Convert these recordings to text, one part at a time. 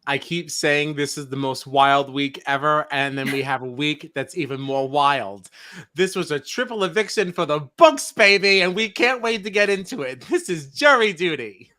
I keep saying this is the most wild week ever, and then we have a week that's even more wild. This was a triple eviction for the books, baby, and we can't wait to get into it. This is jury duty.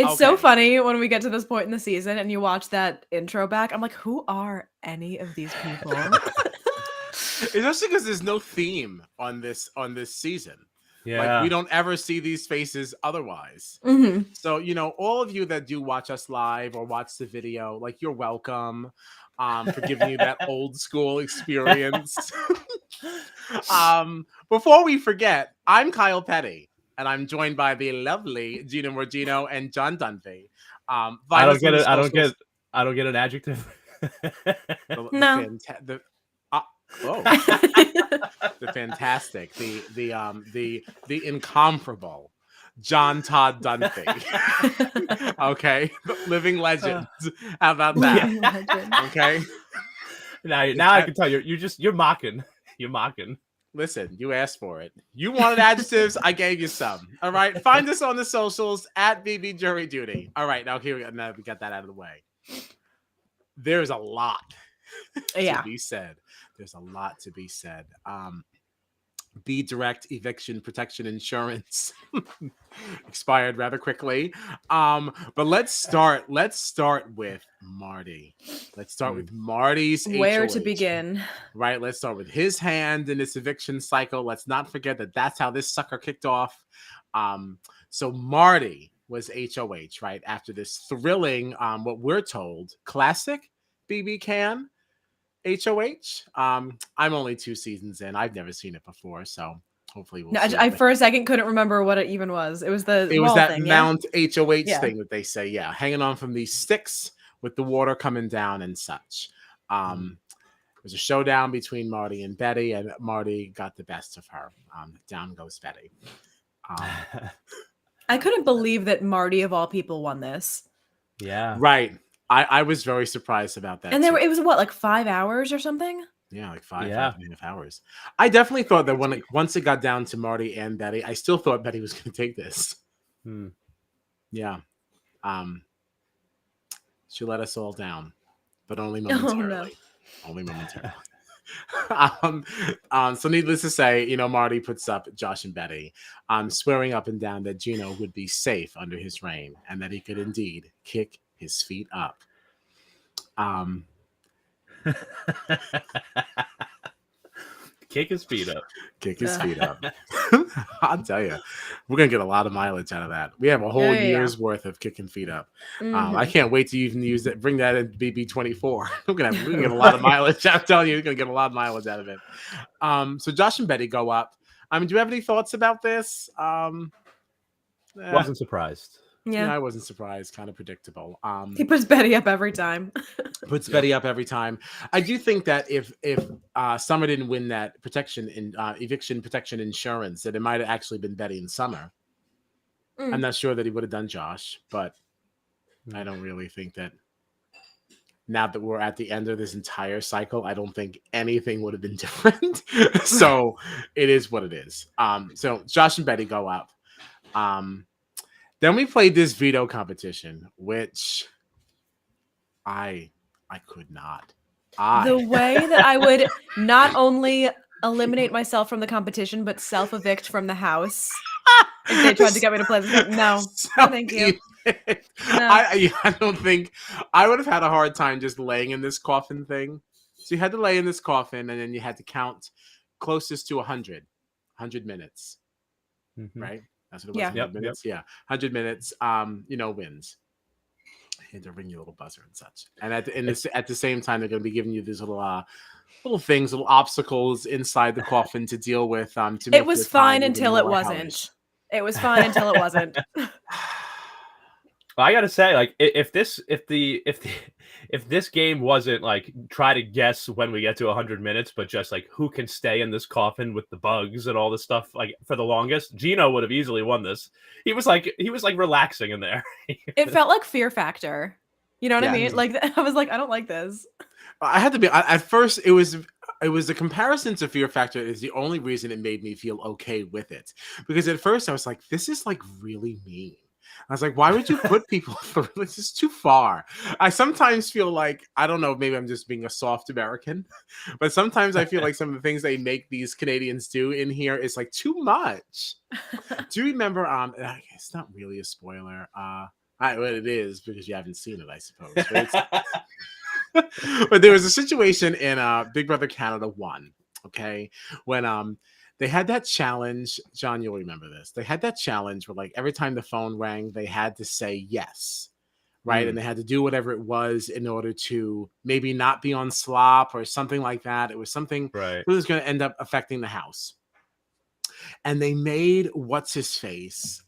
It's so funny when we get to this point in the season and you watch that intro back. I'm like, who are any of these people? Especially because there's no theme on this season. Yeah. Like, we don't ever see these faces otherwise. Mm-hmm. So, you know, all of you that do watch us live or watch the video, like, you're welcome for giving you that old school experience. Before we forget, I'm Kyle Petty. And I'm joined by the lovely Gina Morgino and John Dunphy. I don't get it. I don't get an adjective. No. The fantastic, the incomparable John Todd Dunphy. Okay, living legend. How about that? Okay. Now I can tell you're mocking. You're mocking. Listen, you asked for it. You wanted adjectives, I gave you some. All right, find us on the socials at BB Jury Duty. All right, now here we go. Now we got that out of the way. There's a lot to be said. There's a lot to be said. Be Direct Eviction Protection Insurance expired rather quickly. But let's start with Marty. Let's start with Marty's Where HOH. to begin? Right, let's start with his hand in this eviction cycle. Let's not forget that that's how this sucker kicked off. So Marty was HOH, right? After this thrilling, what we're told, classic BB Can HOH. I'm only 2 seasons in. I've never seen it before, so hopefully we'll see. I for a second couldn't remember what it even was. It was that thing, Mount HOH thing that they say, hanging on from these sticks with the water coming down and such. It was a showdown between Marty and Betty, and Marty got the best of her. Down goes Betty. I couldn't believe that Marty, of all people, won this. Yeah. Right. I was very surprised about that. And it was what, like 5 hours or something? Yeah, like 5.5 hours. I definitely thought that once it got down to Marty and Betty, I still thought Betty was going to take this. Yeah. She let us all down, but only momentarily. Oh, no. Only momentarily. So needless to say, you know, Marty puts up Josh and Betty, swearing up and down that Gino would be safe under his reign and that he could indeed kick his feet up. Kick his feet up. Kick his feet up. I'll tell you, we're gonna get a lot of mileage out of that. We have a whole year's worth of kicking feet up. I can't wait to even use that. Bring that in BB24. We're gonna get a lot of mileage. I'm telling you, we're gonna get a lot of mileage out of it. So Josh and Betty go up. Do you have any thoughts about this? Wasn't surprised. Yeah, I wasn't surprised. Kind of predictable. He puts Betty up every time. Betty up every time. I do think that if Summer didn't win that eviction protection insurance, that it might have actually been Betty and Summer. I'm not sure that he would have done Josh, but I don't really think that. Now that we're at the end of this entire cycle, I don't think anything would have been different. So it is what it is. So Josh and Betty go up. Then we played this veto competition, which I could not. The way that I would not only eliminate myself from the competition, but self-evict from the house if they tried to get me to play this game. No, thank you. No. I don't think I would have had a hard time just laying in this coffin thing. So you had to lay in this coffin, and then you had to count closest to 100 minutes, right? That's what it was. 100 minutes. Yeah, 100 minutes. Wins. I had to ring your little buzzer and such. And at the same time, they're going to be giving you these little things, little obstacles inside the coffin to deal with. It was fine until it wasn't. It was fine until it wasn't. I gotta say, like, if this game wasn't like try to guess when we get to 100 minutes, but just like who can stay in this coffin with the bugs and all this stuff, like for the longest, Gino would have easily won this. He was like relaxing in there. It felt like Fear Factor. You know what I Yeah. mean? Like I was like, I don't like this. I had to be at first. It was the comparison to Fear Factor is the only reason it made me feel okay with it, because at first I was like, this is like really mean. I was like, why would you put people through this? Is too far. I sometimes feel like, I don't know, maybe I'm just being a soft American, but sometimes I feel like some of the things they make these Canadians do in here is like too much. Do you remember? It's not really a spoiler. Well, it is because you haven't seen it, I suppose. But there was a situation in Big Brother Canada 1, okay, when they had that challenge. John, you'll remember this. They had that challenge where like every time the phone rang, they had to say yes, right? And they had to do whatever it was in order to maybe not be on slop or something like that. It was something Right. that was going to end up affecting the house. And they made what's his face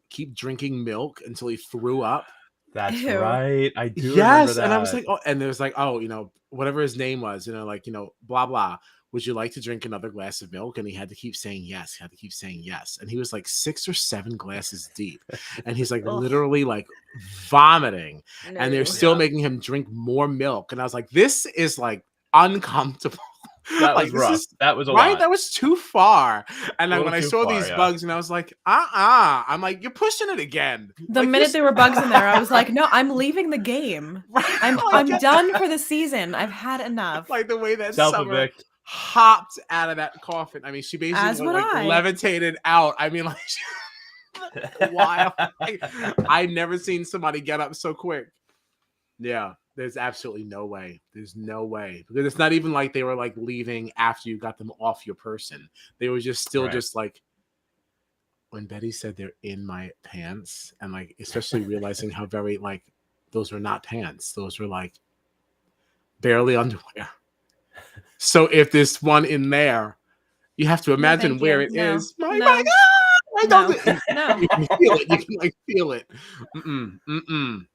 keep drinking milk until he threw up. That's Ew. right. I do remember that. And I was like, oh, and there's like, oh, whatever his name was, like, blah, blah. Would you like to drink another glass of milk? And he had to keep saying yes. He had to keep saying yes. And he was like 6 or 7 glasses deep. And he's like literally like vomiting. No. And they're still making him drink more milk. And I was like, this is like uncomfortable. That Like, was rough. That was a right? lot. That was too far. And then little when I too saw far, these yeah. bugs, and I was like, I'm like, you're pushing it again. The Like, minute there were bugs in there, I was like, no, I'm leaving the game. I'm done for the season. I've had enough. Like the way that Summer Self-evict. hopped out of that coffin. I mean, she As basically would like I. levitated out. I mean, like wild. I've never seen somebody get up so quick. Yeah, there's absolutely no way. There's no way, because it's not even like they were like leaving after you got them off your person. They were just still Right. just like, when Betty said they're in my pants, and like especially realizing how very like those were not pants. Those were like barely underwear. So if there's one in there, you have to imagine thank where you. it No. is. My No. God! I No. don't. No. You can feel it. You can like feel it.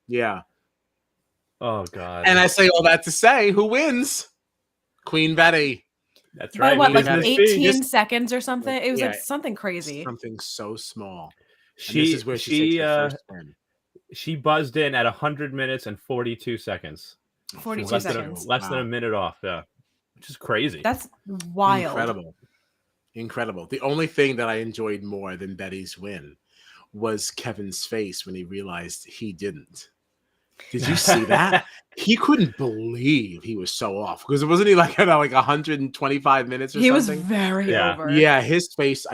Yeah. Oh God. And I say all that to say, who wins? Queen Betty. That's By right. what, we like had- 18 seconds or something? It was Yeah. like something crazy. Something so small. And She this is where she takes her first win. she buzzed in at 100 minutes and 42 seconds. 42 Less seconds. less than a minute off. Yeah, which is crazy. That's wild. Incredible. The only thing that I enjoyed more than Betty's win was Kevin's face when he realized he didn't. Did you see that? He couldn't believe he was so off, because wasn't he like at like 125 minutes or He was something? very Yeah. over. Yeah, his face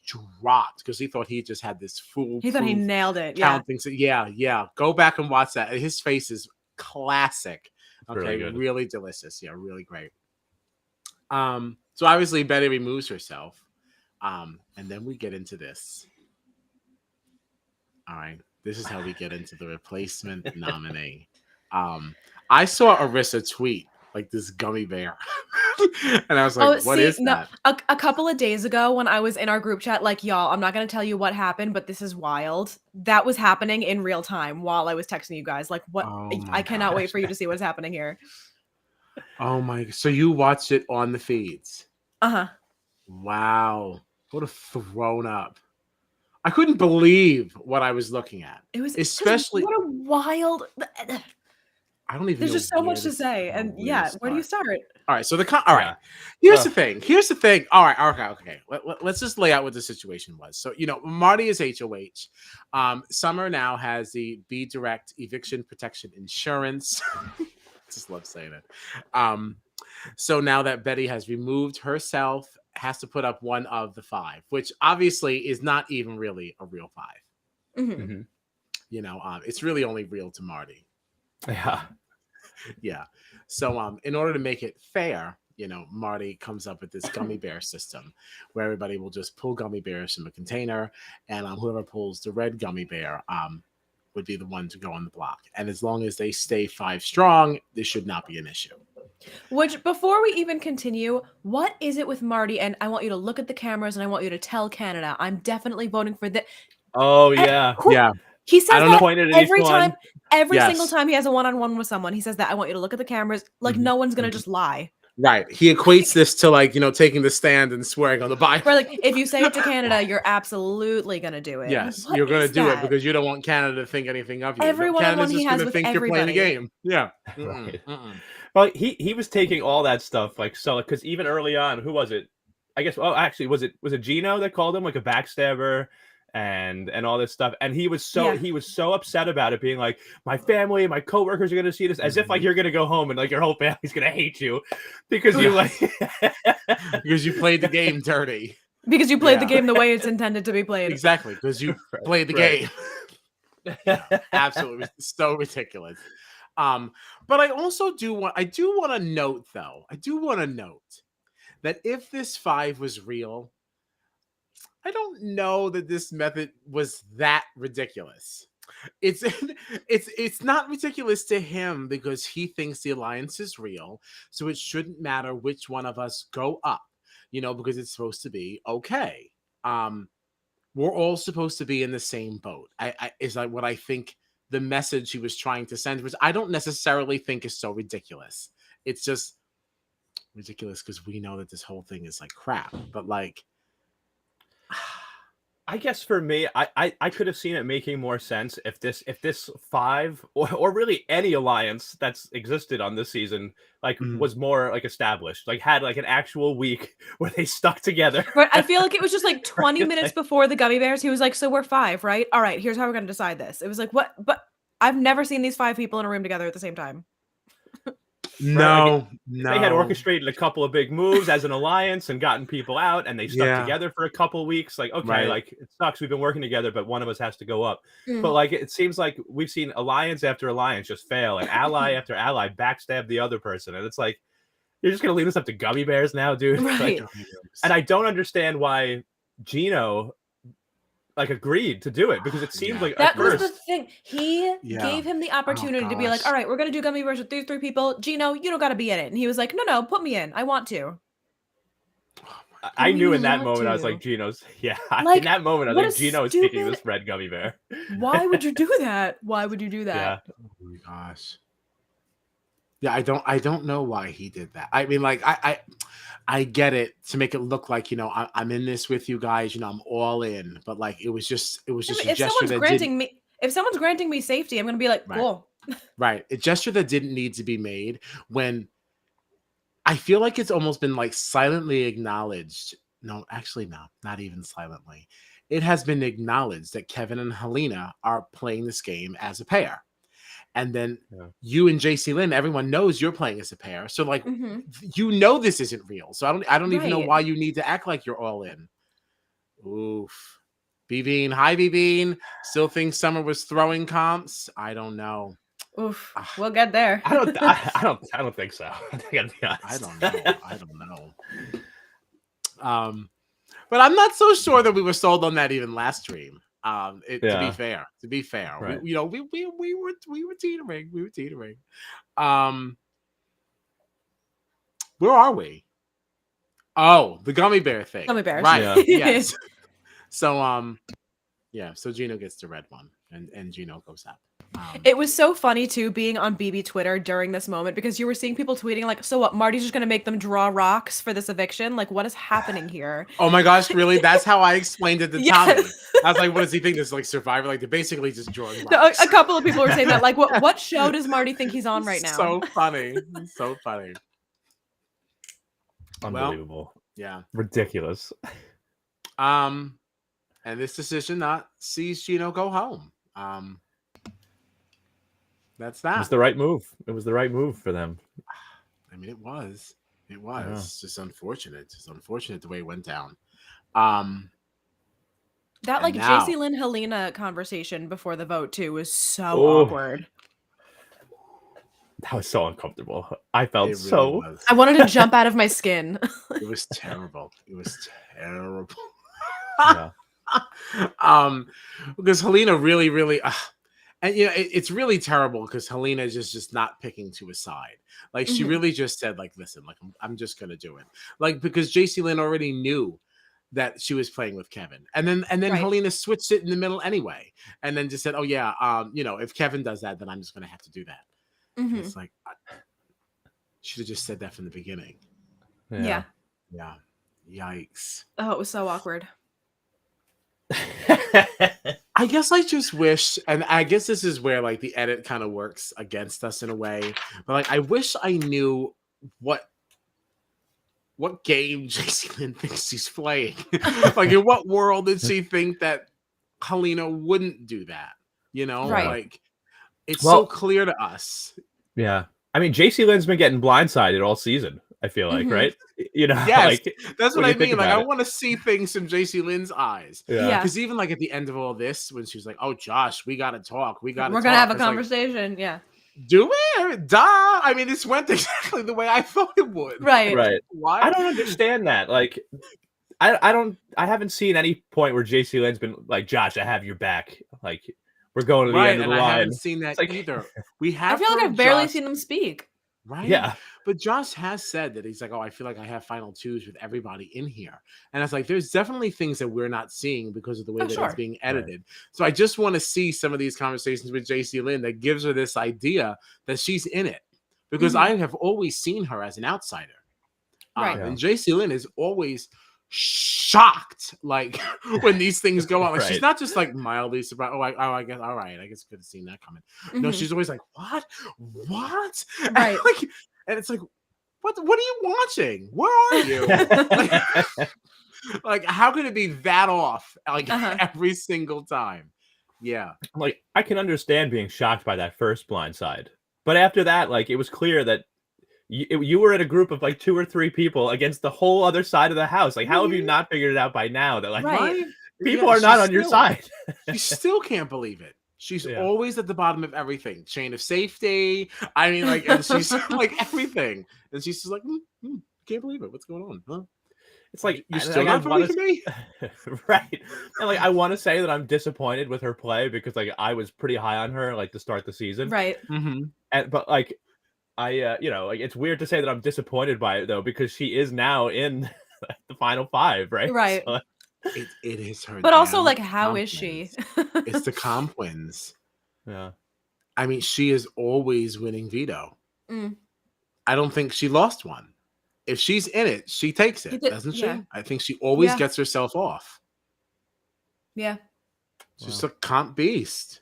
dropped because he thought he just had this fool. He thought he nailed it. Yeah. counting. So yeah. Go back and watch that. His face is classic. Okay, Really good. really delicious. Yeah, really great. So obviously Betty removes herself. And then we get into this. All right. This is how we get into the replacement nominee. I saw Arisa tweet like this gummy bear. And I was like, what is that? A couple of days ago when I was in our group chat, like, y'all, I'm not going to tell you what happened, but this is wild. That was happening in real time while I was texting you guys. Like, what? Oh I cannot gosh. wait for you to see what's happening here. Oh my. So you watched it on the feeds. Uh-huh. Wow. What a thrown up. I couldn't believe what I was looking at. It was Especially, what a wild. I don't even There's know just so where much to say. start, And yeah, where do you start? All right. So all right. Yeah. Here's the thing. All right. Okay. Let's just lay out what the situation was. So, Marty is HOH. Summer now has the Be Direct Eviction Protection Insurance. Just love saying it. So now that Betty has removed herself, has to put up one of the 5, which obviously is not even really a real 5. Mm-hmm. It's really only real to Marty. Yeah. So in order to make it fair, Marty comes up with this gummy bear system where everybody will just pull gummy bears from a container, and whoever pulls the red gummy bear would be the one to go on the block. And as long as they stay 5 strong, this should not be an issue. Which, before we even continue, what is it with Marty? And I want you to look at the cameras and I want you to tell Canada, I'm definitely voting for this. Oh yeah. Yeah. He says don't that know. Pointed at each every time, one. every Yes. single time he has a one-on-one with someone. He says that I want you to look at the cameras. Like no one's gonna just lie. Right. He equates this to like, taking the stand and swearing on the Bible. Where like if you say it to Canada, you're absolutely gonna do it. Yes, What you're going is to do it that? because you don't want Canada to think anything of you. Every one-on-one Canada's he just has going to with think you're playing the everybody. game. Yeah. Right. Well, he was taking all that stuff like so because even early on, who was it? I guess. Oh, actually, was it Gino that called him like a backstabber and all this stuff? And he was so upset about it, being like, my family, my coworkers are going to see this, as if like you're going to go home and like your whole family's going to hate you because you like because you played the game dirty. Because you played the game the way it's intended to be played. Exactly, because you played the game. Absolutely, so ridiculous. But I also do want to note though. I do want to note that if this 5 was real, I don't know that this method was that ridiculous. It's not ridiculous to him because he thinks the alliance is real, so it shouldn't matter which one of us go up, because it's supposed to be okay. We're all supposed to be in the same boat. Is like what I think the message he was trying to send, which I don't necessarily think is so ridiculous. It's just ridiculous because we know that this whole thing is like crap, but like I guess for me, I could have seen it making more sense if this 5 or really any alliance that's existed on this season like was more like established, like had like an actual week where they stuck together. Right. I feel like it was just like 20 minutes before the Gummy Bears. He was like, so we're 5, right? All right, here's how we're going to decide this. It was like, what? But I've never seen these 5 people in a room together at the same time. No. They had orchestrated a couple of big moves as an alliance and gotten people out, and they stuck together for a couple of weeks. Like, okay, like it sucks. We've been working together, but one of us has to go up. But like, it seems like we've seen alliance after alliance just fail, and ally after ally backstab the other person, and it's like you're just gonna leave this up to Gummy Bears now, dude. Right. Like, and I don't understand why Gino like agreed to do it because it seems like that at first, was the thing. He gave him the opportunity to be like, all right, we're gonna do Gummy Bears with these 3 people. Gino, you don't gotta be in it. And he was like, no, put me in. I want to. I knew in that moment I was like, Gino's like, in that moment I was like, Gino is taking this red gummy bear. Why would you do that? Why would you do that? Yeah. Oh my gosh. Yeah, I don't know why he did that. I mean, like I get it to make it look like, I'm in this with you guys, I'm all in, but like it was just a gesture that if someone's granting me safety, I'm gonna be like, cool. Right. A gesture that didn't need to be made when I feel like it's almost been like silently acknowledged. No, actually, no, not even silently. It has been acknowledged that Kevin and Helena are playing this game as a pair. And then you and JC Lynn, everyone knows you're playing as a pair. So like, this isn't real. So I don't even know why you need to act like you're all in. Oof. B-Bean, hi B-Bean. Still think Summer was throwing comps? I don't know. Oof. We'll get there. I don't think so. I gotta be honest. I don't know. But I'm not so sure that we were sold on that even last stream. To be fair, right. we were teetering. Where are we? Oh, the gummy bear thing. Gummy bears, right? Yes. So so Gino gets the red one, and Gino goes up. It was so funny too being on BB Twitter during this moment because you were seeing people tweeting like, so what, Marty's just gonna make them draw rocks for this eviction? Like, what is happening here? Oh my gosh, really? That's how I explained it to Tommy. I was like, what does he think? This is like Survivor? Like they're basically just drawing rocks. No, a couple of people were saying that. Like, what show does Marty think he's on right now? So funny. So funny. Unbelievable. Well, yeah. Ridiculous. And this decision sees Gino go home. That's that. It was the right move. It was the right move for them. I mean, it was. Yeah. It's just unfortunate. It's unfortunate the way it went down. That like JC Lynn Helena conversation before the vote too was so awkward. That was so uncomfortable. I felt really I wanted to jump out of my skin. It was terrible. It was terrible. Yeah. Because Helena really and it's really terrible because Helena is just not picking to his side. Like she really just said like, listen, like I'm just gonna do it. Like because JC Lynn already knew that she was playing with Kevin. And then Right. Helena switched it in the middle anyway. And then just said, oh yeah, if Kevin does that, then I'm just gonna have to do that. And it's like should have just said that from the beginning. Yeah. Yeah. Yikes. Oh, it was so awkward. I guess I just wish, and I guess this is where like the edit kind of works against us in a way, but like I wish I knew what game JC Lynn thinks she's playing. Like in what world did she think that Helena wouldn't do that? You know, Right. like it's so clear to us. Yeah. I mean, JC Lynn's been getting blindsided all season, I feel like, right? You know, Yes, like that's what I mean. Like, I it. want to see things from JC Lynn's eyes. Yeah. Because even like at the end of all this, when she was like, "Oh, Josh, we got to talk. We're gonna have a conversation." Yeah. Do we? Duh. I mean, this went exactly the way I thought it would. Right. Right. Why? I don't understand that. Like, I haven't seen any point where JC Lynn's been like, Josh, I have your back. Like, we're going to the end of the line. I haven't seen that either. We have. I feel like I've barely Josh, seen them speak. Right. Yeah. But Josh has said that he's like, oh, I feel like I have final twos with everybody in here. And it's like, there's definitely things that we're not seeing because of the way that it's being edited. Right. So I just want to see some of these conversations with JC Lynn that gives her this idea that she's in it. Because I have always seen her as an outsider. Right. And JC Lynn is always shocked, like when these things go on. Like she's not just like mildly surprised. I guess all right. I guess I could have seen that coming. No, she's always like, what? Right. And it's like, what are you watching? Where are you? like, how could it be that off? Like every single time. Yeah. Like, I can understand being shocked by that first blindside, but after that, like, it was clear that you were in a group of like 2 or 3 people against the whole other side of the house. Like, how have you not figured it out by now that like people are not on your side? You still can't believe it. She's always at the bottom of everything. Chain of safety. I mean, like, and she's like everything. And she's just like, can't believe it. What's going on? Huh? It's like you're still not believing me, right? And like, I want to say that I'm disappointed with her play because like I was pretty high on her like to start the season, right? But like. Like it's weird to say that I'm disappointed by it though, because she is now in the final 5, right? Right. So, it is her. But also, like, how is she? It's the comp wins. Yeah. I mean, she is always winning veto. I don't think she lost one. If she's in it, she takes it, doesn't she? I think she always gets herself off. Yeah. She's a comp beast.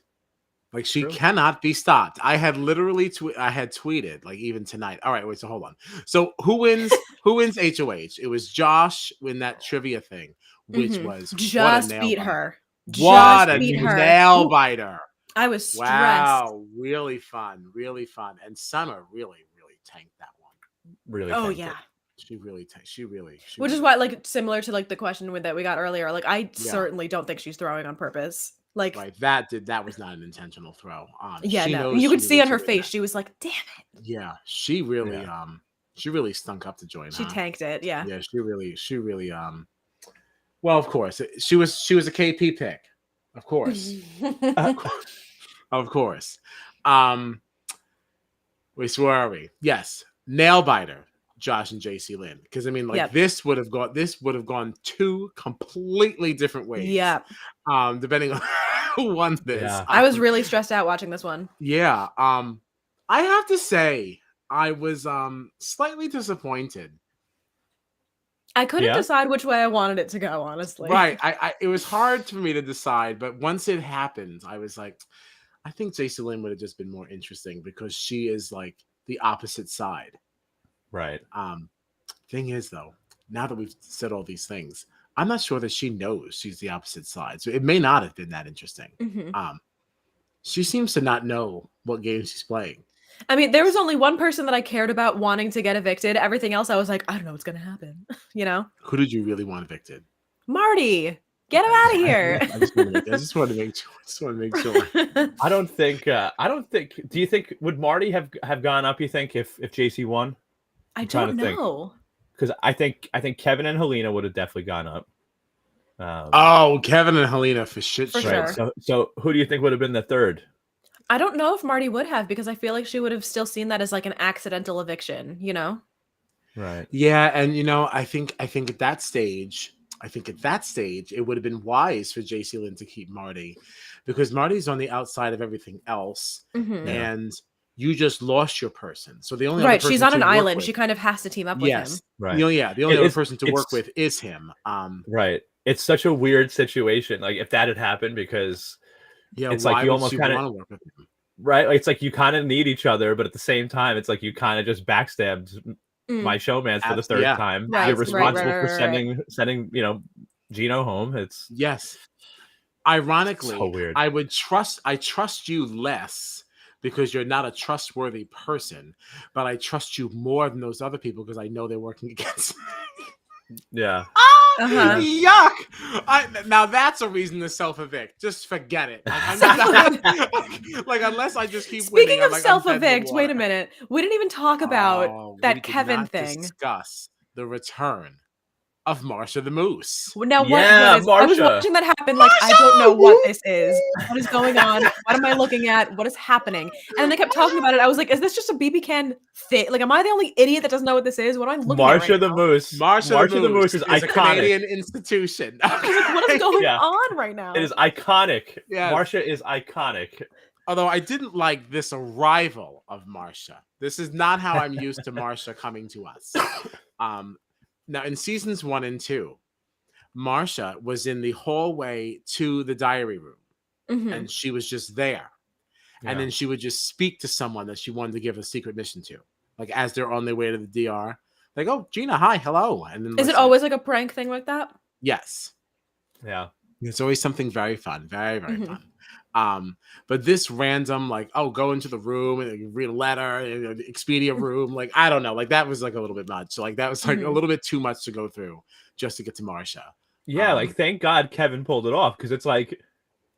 Like she cannot be stopped. I had literally tweeted like even tonight. All right, wait, so hold on. So who wins HOH? It was Josh in that trivia thing, which was just beat her. What a nail biter. I was stressed. Wow, really fun. And Summer really tanked that one. Really. Oh yeah. She really. Which is why, like, similar to like the question that we got earlier. Like, I certainly don't think she's throwing on purpose. Like, right, that was not an intentional throw. Yeah, no. You could see on her face, she was like, "Damn it!" Yeah, she really stunk up to join. She tanked it. Yeah. Yeah, she really. Well, of course, she was a KP pick, of course, of course. Wait, so where are we? Yes, nail biter. Josh and JC Lynn, because I mean, like this would have gone 2 completely different ways. Yeah. Depending on who won this. Yeah. I was really stressed out watching this one. Yeah. I have to say, I was slightly disappointed. I couldn't decide which way I wanted it to go, honestly. Right. It was hard for me to decide, but once it happened, I was like, I think JC Lynn would have just been more interesting because she is like the opposite side. Right. Thing is, though, now that we've said all these things, I'm not sure that she knows she's the opposite side. So it may not have been that interesting. She seems to not know what game she's playing. I mean, there was only one person that I cared about wanting to get evicted. Everything else, I was like, I don't know what's going to happen. You know? Who did you really want evicted? Marty. Get him out of here. I just want to make sure. I don't think. Do you think would Marty have gone up? You think if JC won? I don't know. Because I think Kevin and Helena would have definitely gone up. Kevin and Helena for sure. So who do you think would have been the third? I don't know if Marty would have, because I feel like she would have still seen that as like an accidental eviction, you know? Right. Yeah, and I think at that stage, I think at that stage, it would have been wise for JC Lynn to keep Marty, because Marty's on the outside of everything else, Mhm. Yeah. and you just lost your person. So the only other Right, person she's on to an work island. with, She kind of has to team up with him. yes, Right. the only other It's person to work it's with is him. right. It's such a weird situation. Like if that had happened, because Yeah, it's like why you would almost she kind of want to work with him? right. Like, it's like you kind of need each other, but at the same time, it's like you kind of just backstabbed my Mm. showmans for the third Yeah, time. Right, You're right, responsible right, for right, right. sending Gino home. It's yes. so Ironically, weird. I trust you less because you're not a trustworthy person, but I trust you more than those other people because I know they're working against me. Yeah. Uh-huh. Yuck! Now that's a reason to self-evict. Just forget it. Like, unless I just keep winning, Speaking I'm of like, I'm dead in the self-evict, wait a water. minute. We didn't even talk about Oh, we that did Kevin not thing. discuss the return of Marsha the Moose. Now, Yeah, what is? I was Marsha. watching that happen. Like, I don't know what this is. What is going on? What am I looking at? What is happening? And then they kept talking about it. I was like, is this just a BB Can thing? Like, am I the only idiot that doesn't know what this is? What am I looking at Marsha right the now? Moose. Marsha the Moose is a iconic. Canadian institution. I was like, what is going Yeah. on right now? It is iconic. Yes. Marsha is iconic. Although I didn't like this arrival of Marsha. This is not how I'm used to Marsha coming to us. Now, in seasons 1 and 2, Marsha was in the hallway to the diary room, Mhm. and she was just there. And then she would just speak to someone that she wanted to give a secret mission to, like as they're on their way to the DR. Like, oh, Gina, hi, hello. And then Is it always like a prank thing like that? yes, Yeah. it's always something very fun, very very Mhm. fun. But this random, like, oh, go into the room and read a letter, the Expedia room, like, I don't know, like that was like a little bit much. Like that was like a Mhm. little bit too much to go through just to get to Marsha. Yeah, like thank God Kevin pulled it off, because it's like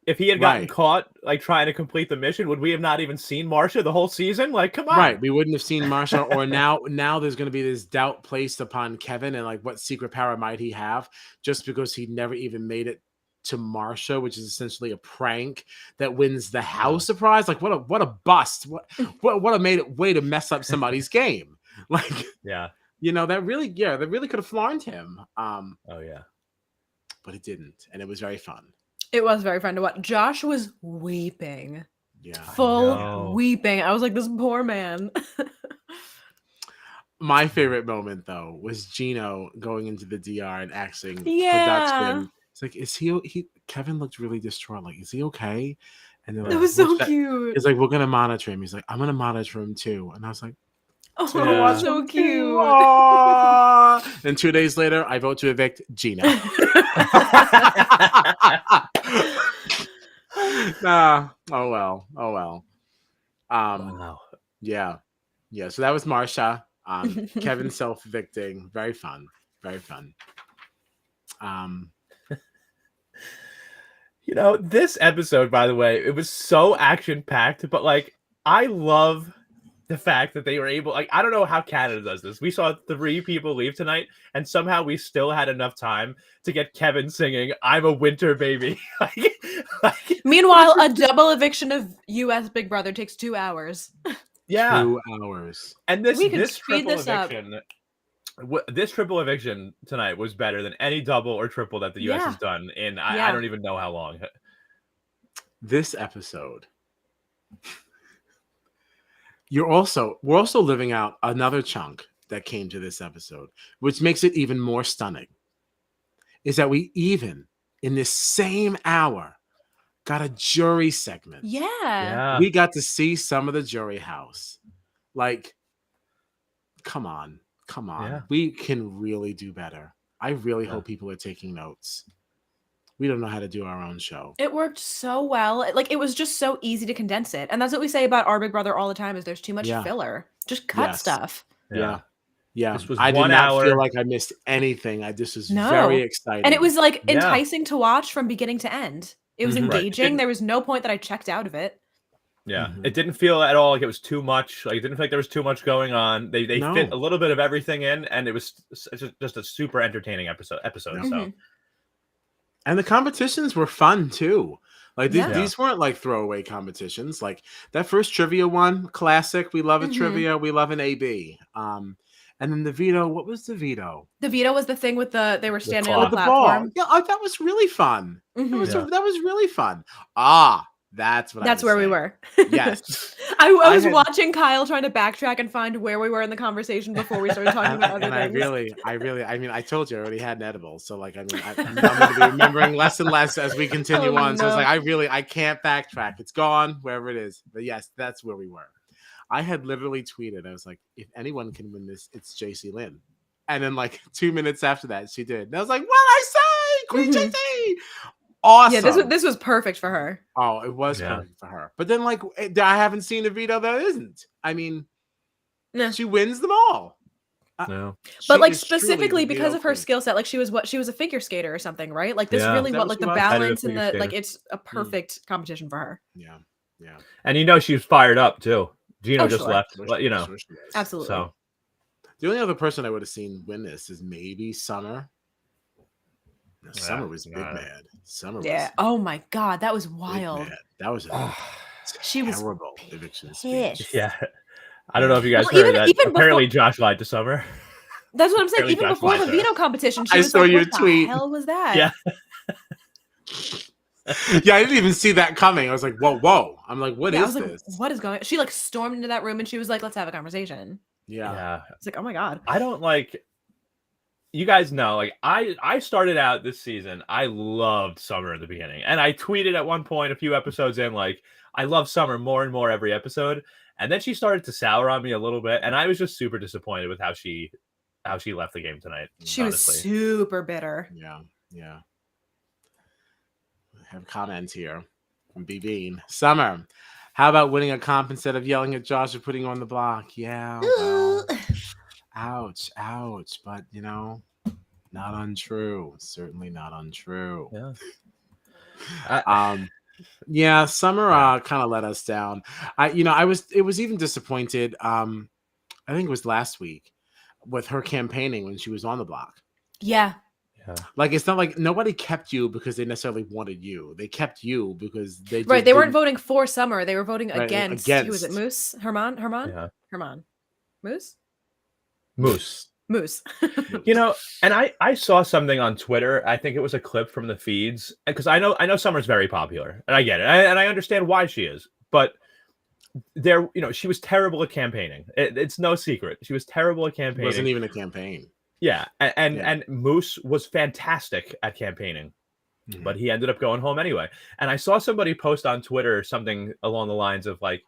if he had gotten Right. caught like trying to complete the mission, would we have not even seen Marsha the whole season? Like, come on. Right, we wouldn't have seen Marsha, or now there's going to be this doubt placed upon Kevin and like what secret power might he have, just because he never even made it to Marsha, which is essentially a prank that wins the house surprise. Like what a bust! What a way to mess up somebody's game. Like Yeah. that really could have flaunted him. Oh yeah. But it didn't, and it was very fun. It was very fun to watch. Josh was weeping. Yeah, Full weeping. I was like, this poor man. My favorite moment though was Gino going into the DR and acting Yeah. production. It's like, is he Kevin looked really distraught. Like, is he okay? And they're It like, was so "What's that?" cute. He's like, we're gonna monitor him. He's like, I'm gonna monitor him too. And I was like, Oh, Yeah. so cute. Aw. And 2 days later, I vote to evict Gino. Nah. Oh well. Wow. Yeah. So that was Marsha. Kevin self-evicting. Very fun. This episode, by the way, it was so action-packed, but like I love the fact that they were able, like, I don't know how Canada does this. We saw 3 people leave tonight, and somehow we still had enough time to get Kevin singing "I'm a Winter Baby." Meanwhile, a double eviction of US Big Brother takes 2 hours. Yeah. 2 hours. And We can this speed triple this up. eviction, this triple eviction tonight was better than any double or triple that the US has done in I don't even know how long. This episode, we're also living out another chunk that came to this episode, which makes it even more stunning, is that we even in this same hour got a jury segment. Yeah. We got to see some of the jury house. Like, come on. Yeah. We can really do better. I really hope people are taking notes. We don't know how to do our own show. It worked so well. Like, it was just so easy to condense it. And that's what we say about our Big Brother all the time, is there's too much filler. Just cut stuff. Yeah. This was I did 1 not hour. feel like I missed anything. This was very exciting. And it was like enticing to watch from beginning to end. It was Right. engaging. There was no point that I checked out of it. Yeah, it didn't feel at all like it was too much. Like, it didn't feel like there was too much going on. They fit a little bit of everything in, and it was just a super entertaining episode. So, and the competitions were fun too. Like these weren't like throwaway competitions. Like that first trivia one, classic. We love a trivia. We love an AB. And then the veto, what was the veto? The veto was the thing with they were standing on clock. the The ball. platform. Yeah, that was really fun. That Mhm. was really fun. Ah, that's what I That's was where we saying. were. Yes. I was had- watching Kyle trying to backtrack and find where we were in the conversation before we started talking about other and things. I mean, I told you I already had an edible. So like, I mean, I'm going to be remembering less and less as we continue Oh, on. So it's no. like, I can't backtrack. It's gone wherever it is. But yes, that's where we were. I had literally tweeted. I was like, if anyone can win this, it's JC Lynn. And then like 2 minutes after that, she did. And I was like, what I say, Queen JC. Awesome. Yeah, this was perfect for her. Oh, it was perfect for her. But then like, I haven't seen a veto that isn't. I mean, No. she wins them all. No. But She like is truly specifically the because veto of her queen. skill set, like she was a figure skater or something, right? Like this Yeah. really Is that what what like she the was? balance and Competitive the figure like skater. it's a perfect competition for her. Yeah. Yeah. And you know she was fired up too. Gino Oh, just sure. left. You know. Sure she was. Absolutely. So The only other person I would have seen win this is maybe Summer. No, Summer was big mad. Summer was Yeah. Oh my god, that was big wild. mad. That was a She was terrible eviction speech. pissed. yeah. I don't know if you guys Well, heard that. even Apparently Josh lied to Summer. That's what I'm saying. Apparently Even Josh before the lied to her. veto competition, she I was saw like, your "What tweet. the hell was that?" Yeah. Yeah, I didn't even see that coming. I was like, whoa. I'm like, what Yeah, I is was like, this? "What is going?" She like stormed into that room and she was like, "Let's have a conversation." Yeah. It's like, "Oh my god." I don't like. You guys know, like I started out this season. I loved Summer in the beginning, and I tweeted at one point a few episodes in, like I love Summer more and more every episode. And then she started to sour on me a little bit, and I was just super disappointed with how she left the game tonight. She honestly. was super bitter. Yeah. I have a comment here from B Bean. Summer, how about winning a comp instead of yelling at Josh or putting you on the block? Yeah. Well, ouch. But you know, not untrue. Certainly not untrue. Yeah. Yeah, Summer kind of let us down. It was even disappointed. I think it was last week with her campaigning when she was on the block. Yeah. Like it's not like nobody kept you because they necessarily wanted you. They kept you because they They weren't voting for Summer. They were voting against. Who was it? against. Moose? Herman? Yeah. Herman. Moose? Moose. Moose. You know, and I saw something on Twitter. I think it was a clip from the feeds because I know Summer's very popular, and I get it, and I understand why she is. But she was terrible at campaigning. It's no secret she was terrible at campaigning. It wasn't even a campaign. Yeah, and Moose was fantastic at campaigning, but he ended up going home anyway. And I saw somebody post on Twitter something along the lines of like,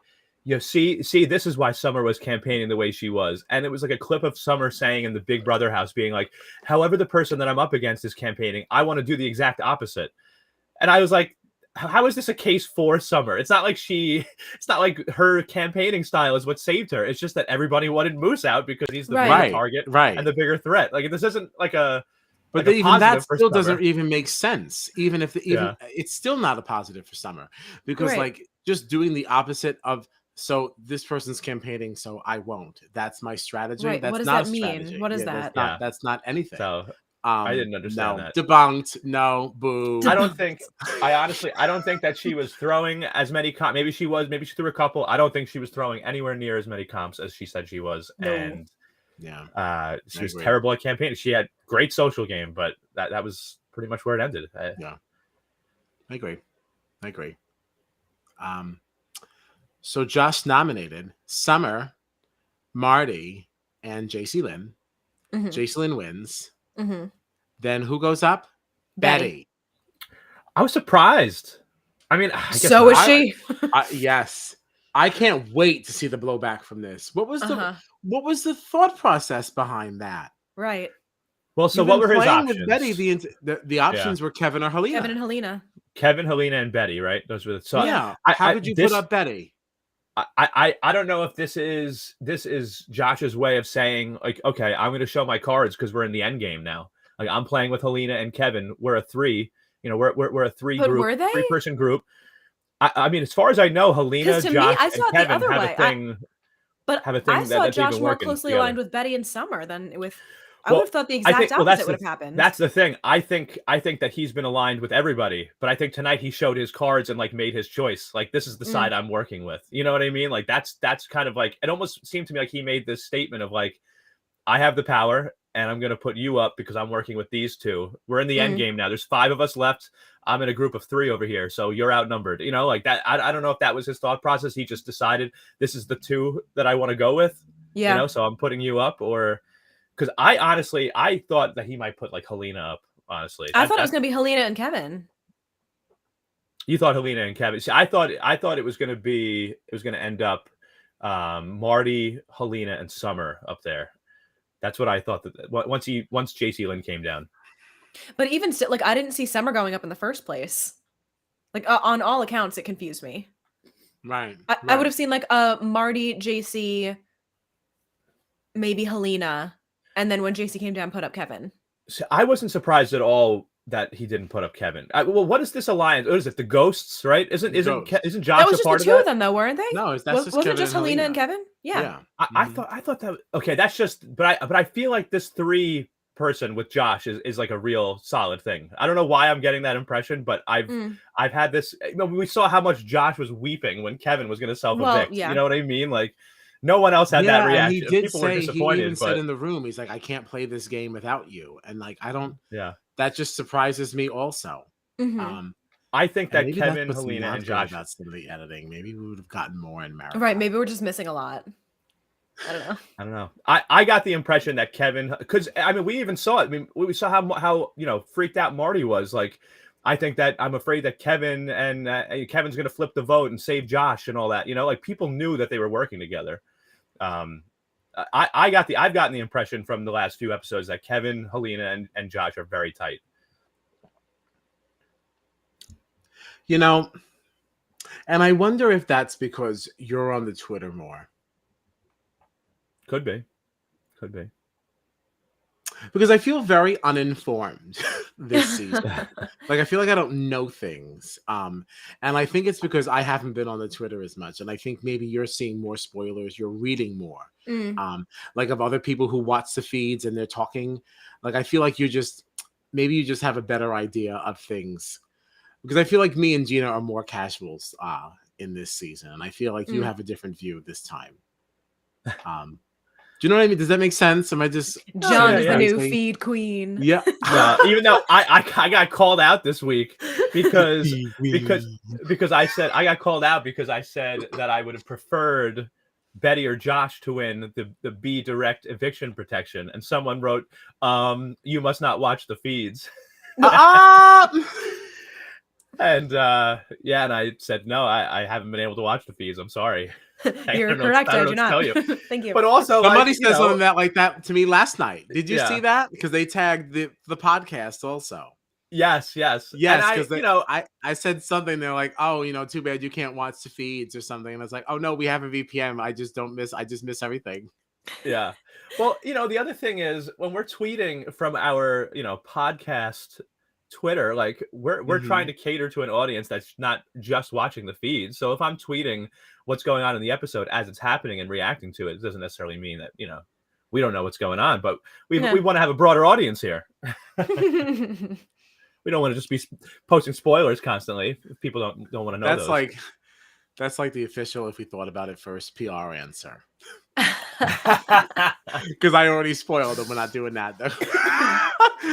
see, this is why Summer was campaigning the way she was. And it was like a clip of Summer saying in the Big Brother house, being like, however the person that I'm up against is campaigning, I want to do the exact opposite. And I was like, how is this a case for Summer? It's not like her campaigning style is what saved her. It's just that everybody wanted Moose out because he's the bigger target and the bigger threat. Like this isn't like a But like even that still doesn't even make sense. Even if it's still not a positive for Summer because like just doing the opposite of so this person's campaigning, so I won't. That's my strategy. Right. That's what does not that a mean? strategy. What is that? That's not anything. So I didn't understand that. Debunked. No. Boo. I don't think that she was throwing as many comps. Maybe she threw a couple. I don't think she was throwing anywhere near as many comps as she said she was. No. And she was terrible at campaigning. She had great social game, but that was pretty much where it ended. I agree. So Josh nominated Summer, Marty, and JC Lynn. JC Lynn wins. Then who goes up? Betty. I was surprised. I mean, I guess so was she. Yes. I can't wait to see the blowback from this. What was the thought process behind that? Right. Well, so what were his options? With Betty, the options were Kevin or Helena. Kevin, Helena, and Betty, right? Those were the so how did you put up Betty? I don't know if this is Josh's way of saying like, okay, I'm going to show my cards because we're in the end game now. Like I'm playing with Helena and Kevin. We're a three. We're a three-person group. I mean, as far as I know, Helena, Josh, and Kevin have a thing. I saw Josh more closely aligned with Betty and Summer than with. I would have thought the exact opposite would have happened. That's the thing. I think that he's been aligned with everybody, but I think tonight he showed his cards and like made his choice. Like this is the side I'm working with. You know what I mean? Like that's kind of like it almost seemed to me like he made this statement of like, I have the power, and I'm gonna put you up because I'm working with these two. We're in the end game now. There's 5 of us left. I'm in a group of 3 over here, so you're outnumbered. You know, like that. I don't know if that was his thought process. He just decided this is the 2 that I want to go with. Yeah. You know, so I'm putting you up, or because I honestly thought that he might put like Helena up. Honestly, I thought it was gonna be Helena and Kevin. You thought Helena and Kevin. See, I thought it was gonna end up Marty, Helena, and Summer up there. That's what I thought. That once JC Lynn came down. But even still, like, I didn't see Summer going up in the first place. Like, on all accounts, it confused me. Right. I would have seen like Marty, JC, maybe Helena, and then when JC came down, put up Kevin. So I wasn't surprised at all that he didn't put up Kevin. Well, what is this alliance? What is it? The Ghosts, right? Isn't Josh that was a part just the 2 of of them, though, weren't they? No, that's wasn't it just Helena and Kevin? Yeah. I thought that. Okay, that's just. But I feel like this 3 person with Josh is like a real solid thing. I don't know why I'm getting that impression, but I've had this. You know, we saw how much Josh was weeping when Kevin was going to self-evict. Well, yeah. You know what I mean? Like, no one else had that reaction. He did People were say, disappointed. He even said in the room, he's like, I can't play this game without you. And like, I don't. Yeah. That just surprises me also. I think that Kevin, Helena, and Josh. About some of the editing. Maybe we would have gotten more in Marathon. Right. Maybe we're just missing a lot. I don't know. I got the impression that Kevin, because I mean, we even saw it. I mean, we saw how freaked out Marty was. Like, I think that I'm afraid that Kevin and Kevin's going to flip the vote and save Josh and all that. You know, like people knew that they were working together. I've gotten the impression from the last few episodes that Kevin, Helena, and Josh are very tight. You know, and I wonder if that's because you're on the Twitter more. Could be. Because I feel very uninformed this season. Like, I feel like I don't know things. And I think it's because I haven't been on the Twitter as much. And I think maybe you're seeing more spoilers. You're reading more. Like of other people who watch the feeds and they're talking. Like, I feel like you just have a better idea of things. Because I feel like me and Gina are more casuals in this season. And I feel like you have a different view this time. Do you know what I mean? Does that make sense? Am I just John is the new feed queen? Yeah. Even though I got called out this week because I said I got called out because I said that I would have preferred Betty or Josh to win the B direct eviction protection, and someone wrote, "You must not watch the feeds." And and I said no, I haven't been able to watch the feeds. I'm sorry. You're correct. I do not. Tell you. Thank you. But also, somebody said something like that to me last night. Did you Yeah. see that? Because they tagged the podcast also. Yes. Because I said something. They're like, "Oh, too bad you can't watch the feeds or something." And I was like, "Oh no, we have a VPN. I just miss everything." Yeah. Well, the other thing is when we're tweeting from our podcast Twitter, like we're trying to cater to an audience that's not just watching the feed. So if I'm tweeting what's going on in the episode as it's happening and reacting to it, doesn't necessarily mean that we don't know what's going on, but we want to have a broader audience here. We don't want to just be posting spoilers constantly if people don't want to know. That's like the official, if we thought about it first, PR answer. Because I already spoiled them. We're not doing that though.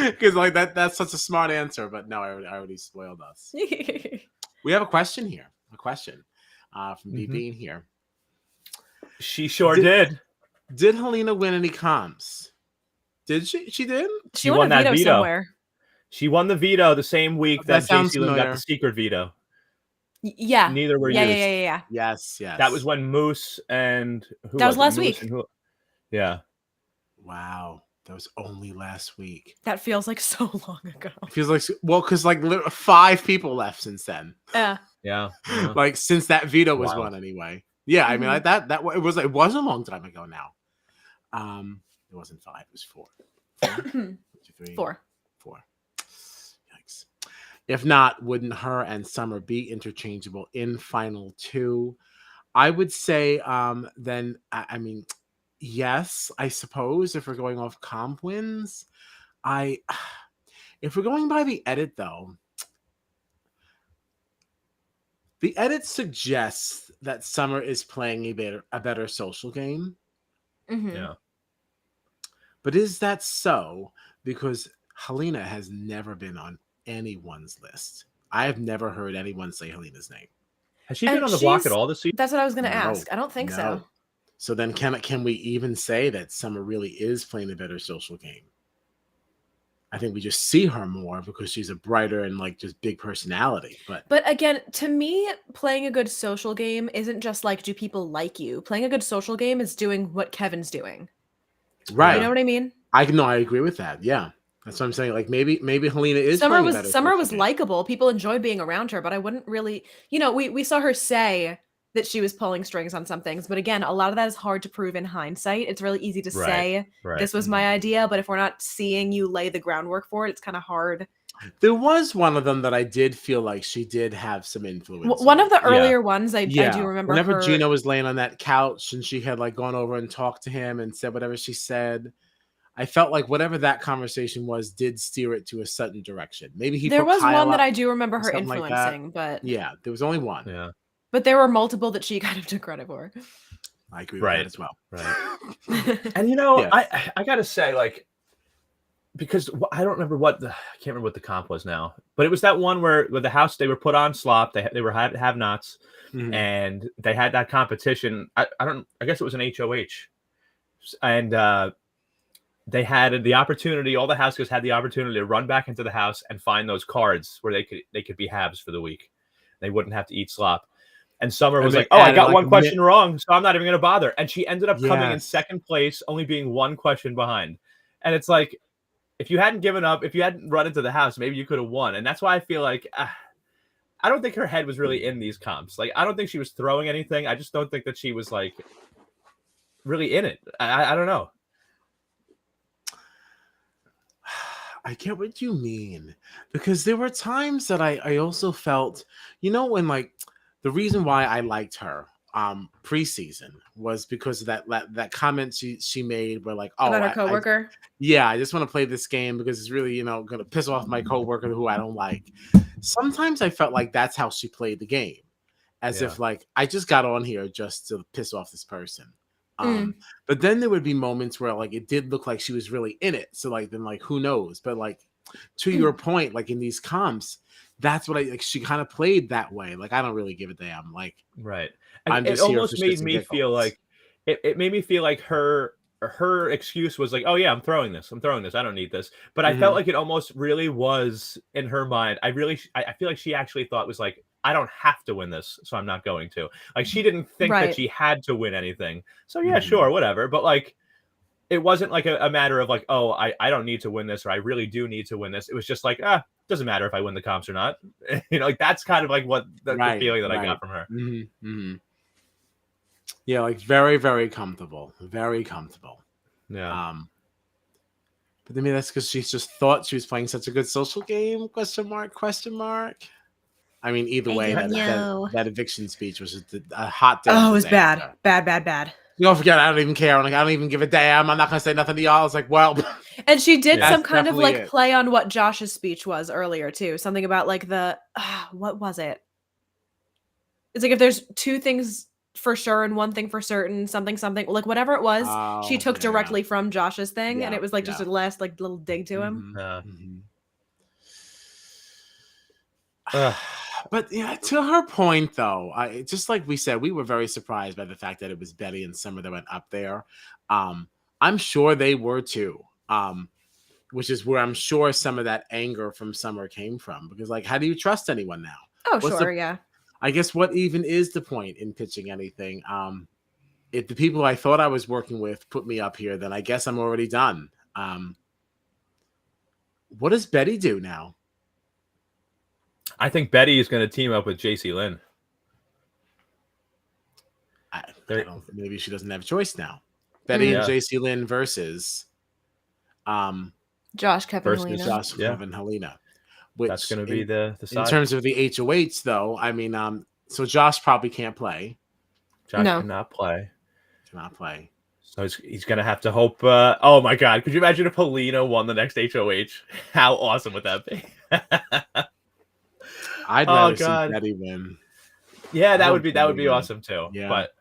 Because that's such a smart answer, but no, I already spoiled us. We have a question here. From BB in here. She sure did. Did Helena win any comps? Did she? She did. She won that veto somewhere. She won the veto the same week that JC Lynn got the secret veto. Yeah. Neither were used. Yeah. Yes. That was when Moose and that was last week. Yeah. Wow. That was only last week. That feels like so long ago. It feels like, because 5 people left since then. Yeah. Like since that veto was won anyway. Yeah, I mean it was a long time ago now. It wasn't 5, it was 4. 4. 4. Yikes. If not, wouldn't her and Summer be interchangeable in final 2? I would say then I mean, yes, I suppose if we're going off comp wins. If we're going by the edit though, the edit suggests that Summer is playing a better social game. Yeah. But is that so? Because Helena has never been on anyone's list. I have never heard anyone say Helena's name. Has she been And on the block at all this season? that's what I was going to No, ask. I don't think so. no. So then can we even say that Summer really is playing a better social game? I think we just see her more because she's a brighter and like just big personality. But again, to me, playing a good social game isn't just like, do people like you? Playing a good social game is doing what Kevin's doing. Right. You know what I mean? I agree with that. Yeah. That's what I'm saying. Like maybe Helena is playing a better Summer was social game. likable. People enjoyed being around her, but I wouldn't really, we saw her say that she was pulling strings on some things, but again, a lot of that is hard to prove in hindsight. It's really easy to say this was my idea, but if we're not seeing you lay the groundwork for it, it's kind of hard. There was one of them that I did feel like she did have some influence. One of the earlier ones, I do remember. Whenever Gina was laying on that couch and she had like gone over and talked to him and said whatever she said, I felt like whatever that conversation was did steer it to a certain direction. Maybe there was one that I do remember her influencing, but yeah, there was only one. Yeah. But there were multiple that she kind of took credit for. I agree with that as well. Right. And I gotta say, like, because I don't remember I can't remember what the comp was now, but it was that one where the house, they were put on slop, they were have-nots, and they had that competition. I guess it was an HOH, and they had the opportunity. All the HouseGuests had the opportunity to run back into the house and find those cards where they could be halves for the week. They wouldn't have to eat slop. And Summer was like, "Oh, I got one question wrong, so I'm not even going to bother." And she ended up coming in second place, only being one question behind. And it's like, if you hadn't given up, if you hadn't run into the house, maybe you could have won. And that's why I feel like I don't think her head was really in these comps. Like, I don't think she was throwing anything. I just don't think that she was like really in it. I don't know. I get what you mean, because there were times that I also felt, when like the reason why I liked her preseason was because of that comment she made where like, oh, about her coworker. I just want to play this game because it's really, going to piss off my coworker who I don't like. Sometimes I felt like that's how she played the game, as if like, I just got on here just to piss off this person. But then there would be moments where like it did look like she was really in it. So like then like who knows? But like to your point, like in these comps, that's what she kind of played that way. Like I don't really give a damn. Like it almost made me feel like it made me feel like her excuse was like, oh yeah, I'm throwing this. I don't need this. But I felt like it almost really was in her mind. I feel like she actually thought it was like, I don't have to win this, so I'm not going to. Like she didn't think that she had to win anything. So yeah, sure, whatever. But like, it wasn't like a matter of like, oh, I don't need to win this, or I really do need to win this. It was just like, doesn't matter if I win the comps or not. Like that's kind of like what the feeling that I got from her. Yeah, like very, very comfortable. Very comfortable. Yeah. But I mean, that's because she just thought she was playing such a good social game? Question mark. I mean, either way, that eviction speech was a hot day. Oh, it was bad. Bad. You don't forget, I don't even care. Like, I don't even give a damn. I'm not going to say nothing to y'all. It's like, well. And she did some kind of like play on what Josh's speech was earlier, too. Something about like what was it? It's like if there's two things for sure and one thing for certain, something, like whatever it was, she took directly from Josh's thing. And it was like just a last like little dig to him. But yeah, to her point, though, just like we said, we were very surprised by the fact that it was Betty and Summer that went up there. I'm sure they were too, which is where I'm sure some of that anger from Summer came from. Because, like, how do you trust anyone now? Oh, sure, yeah. I guess what even is the point in pitching anything? If the people I thought I was working with put me up here, then I guess I'm already done. What does Betty do now? I think Betty is going to team up with JC Lynn. Maybe she doesn't have a choice now. Betty and JC Lynn versus Josh, Kevin, Helena. Which that's going to be the side. In terms of the HOH, though, I mean, so Josh probably can't play. Josh cannot play. So he's going to have to hope. Oh my God. Could you imagine if Helena won the next HOH? How awesome would that be? I'd rather see Betty win. Yeah, that would be awesome too. Yeah. But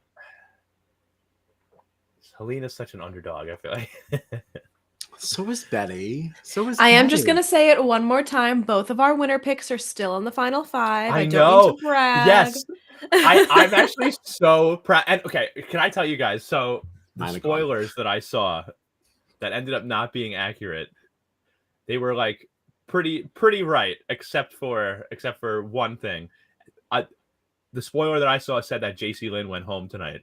Helena's such an underdog, I feel like. So is Betty. So is I am just Betty. gonna say it one more time. Both of our winner picks are still in the final 5. I don't know. mean to brag. Yes. I'm actually so proud. And okay, can I tell you guys? So the spoilers that I saw that ended up not being accurate, they were like pretty right, except for one thing. The spoiler that I saw said that JC Lynn went home tonight,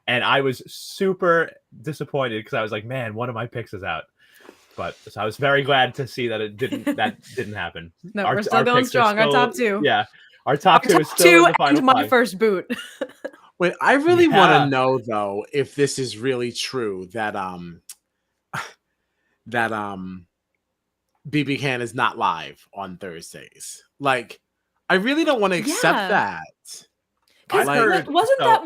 and I was super disappointed because I was like, man, one of my picks is out. But so I was very glad to see that that didn't happen. No, we're still going strong. Our top 2. Yeah, our top 2 is still in the final and my 5. first boot. Wait, I really want to know though if this is really true that BB Can is not live on Thursdays. Like, I really don't want to accept that. Like, wasn't that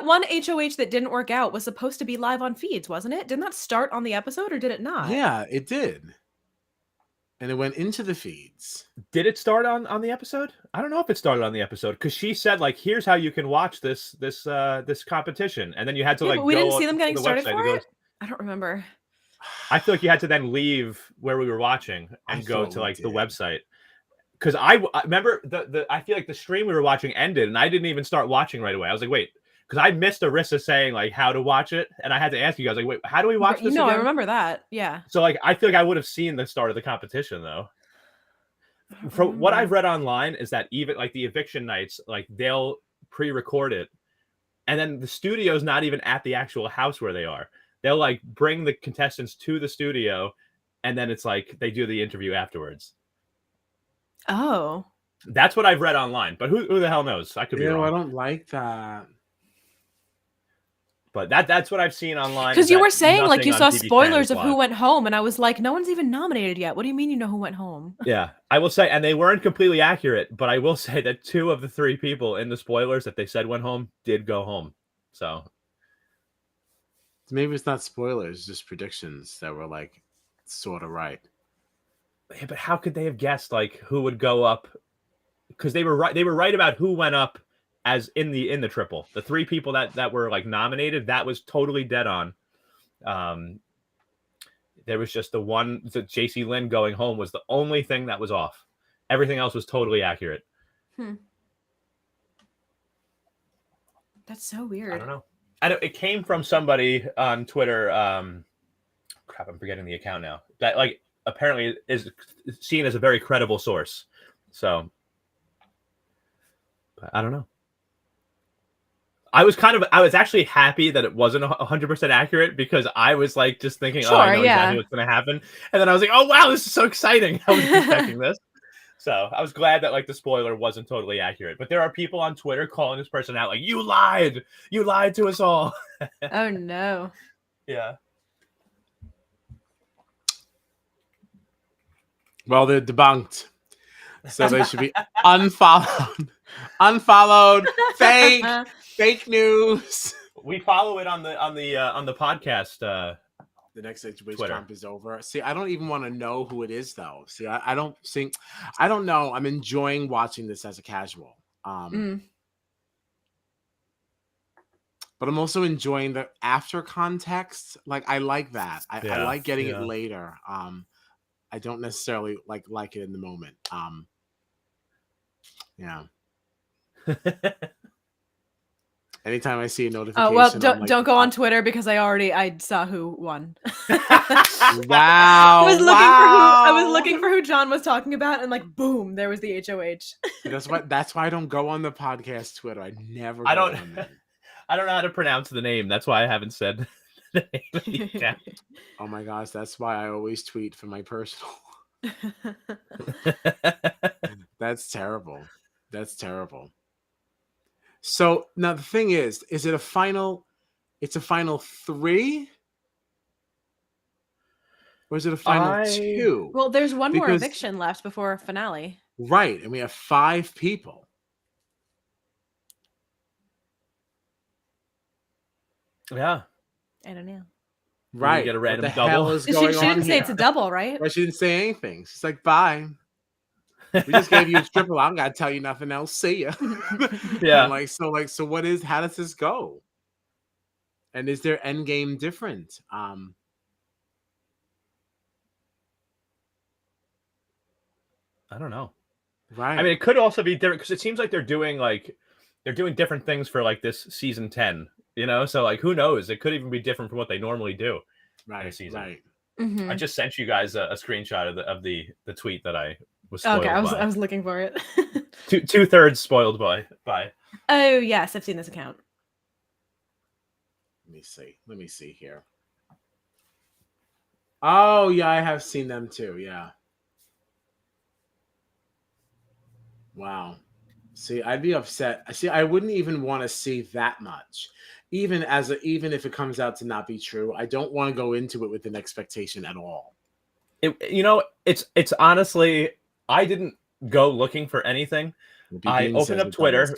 one HOH that didn't work out was supposed to be live on feeds, wasn't it? Didn't that start on the episode or did it not? Yeah, it did. And it went into the feeds. Did it start on the episode? I don't know if it started on the episode because she said like, "Here's how you can watch this competition," and then you had to but we didn't see them getting started for it. I don't remember. I feel like you had to then leave where we were watching and go to like the website. Because I remember I feel like the stream we were watching ended and I didn't even start watching right away. I was like, wait, because I missed Arisa saying like how to watch it, and I had to ask you guys like, wait, how do we watch this? No, I remember that. Yeah. So like, I feel like I would have seen the start of the competition though. From what I've read online is that even like the eviction nights, like they'll pre-record it, and then the studio's not even at the actual house where they are. They'll like bring the contestants to the studio, and then it's like they do the interview afterwards. Oh, that's what I've read online, but who the hell knows? I could be wrong. I don't like that. But that's what I've seen online. Because you were saying like you saw spoilers of who went home, and I was like, no one's even nominated yet. What do you mean you know who went home? Yeah, I will say, and they weren't completely accurate, but I will say that 2 of the 3 people in the spoilers that they said went home did go home. So maybe it's not spoilers, just predictions that were like sort of right. Yeah, but how could they have guessed like who would go up? Because they were right. They were right about who went up as in the triple. The 3 people that were like nominated, that was totally dead on. There was just the one that JC Lynn going home was the only thing that was off. Everything else was totally accurate. That's so weird. I don't know. It came from somebody on Twitter. Crap, I'm forgetting the account now. That like apparently is seen as a very credible source. So I don't know. I was actually happy that it wasn't 100% accurate because I was like just thinking, oh, I know exactly what's going to happen. And then I was like, oh, wow, this is so exciting. I was expecting this. So I was glad that like the spoiler wasn't totally accurate. But there are people on Twitter calling this person out like, you lied to us all. Oh, no. Yeah. Well, they're debunked. So they should be unfollowed. Unfollowed. Fake news. We follow it on the podcast. The next HOH comp is over. See, I don't even want to know who it is though. See, I don't know. I'm enjoying watching this as a casual. But I'm also enjoying the after context. Like I like that. I like getting it later. I don't necessarily like it in the moment. Yeah. Anytime I see a notification. Oh well, don't go on Twitter because I saw who won. Wow. I was looking for who John was talking about, and like boom, there was the HOH. That's why I don't go on the podcast Twitter. I never. I don't know how to pronounce the name. That's why I haven't said the name. Oh my gosh, that's why I always tweet for my personal. That's terrible. That's terrible. So now the thing is it a final? It's a final 3, or is it a final 2? Well, there's one more eviction left before finale. Right, and we have 5 people. Yeah, I don't know. Right, you get a random what the double. Hell is going she didn't say it's a double, right? Well, she didn't say anything. She's like, bye. We just gave you a triple. I'm gonna tell you nothing else. See ya. Yeah. So what is? How does this go? And is their end game different? I don't know. Right. I mean, it could also be different because it seems like they're doing different things for like this season 10. You know, so like who knows? It could even be different from what they normally do. Right. In a season. Right. I just sent you guys a screenshot of the tweet that I was spoiled I by. was looking for it. 2/3 spoiled by. Oh yes, I've seen this account. Let me see here. Oh yeah, I have seen them too. Yeah. Wow. See, I'd be upset. See, I wouldn't even want to see that much. Even if it comes out to not be true, I don't want to go into it with an expectation at all. It's honestly, I didn't go looking for anything. I opened up Twitter.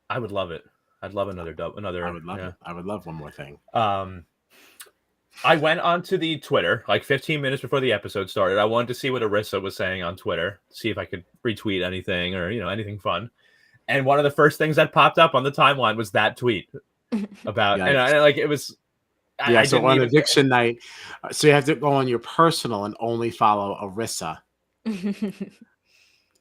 I would love it. I'd love another. I would love it. I would love one more thing. I went onto the Twitter like 15 minutes before the episode started. I wanted to see what Arisa was saying on Twitter, see if I could retweet anything or anything fun. And one of the first things that popped up on the timeline was that tweet about, and like it was. Yeah, so on eviction night, so you have to go on your personal and only follow Arisa.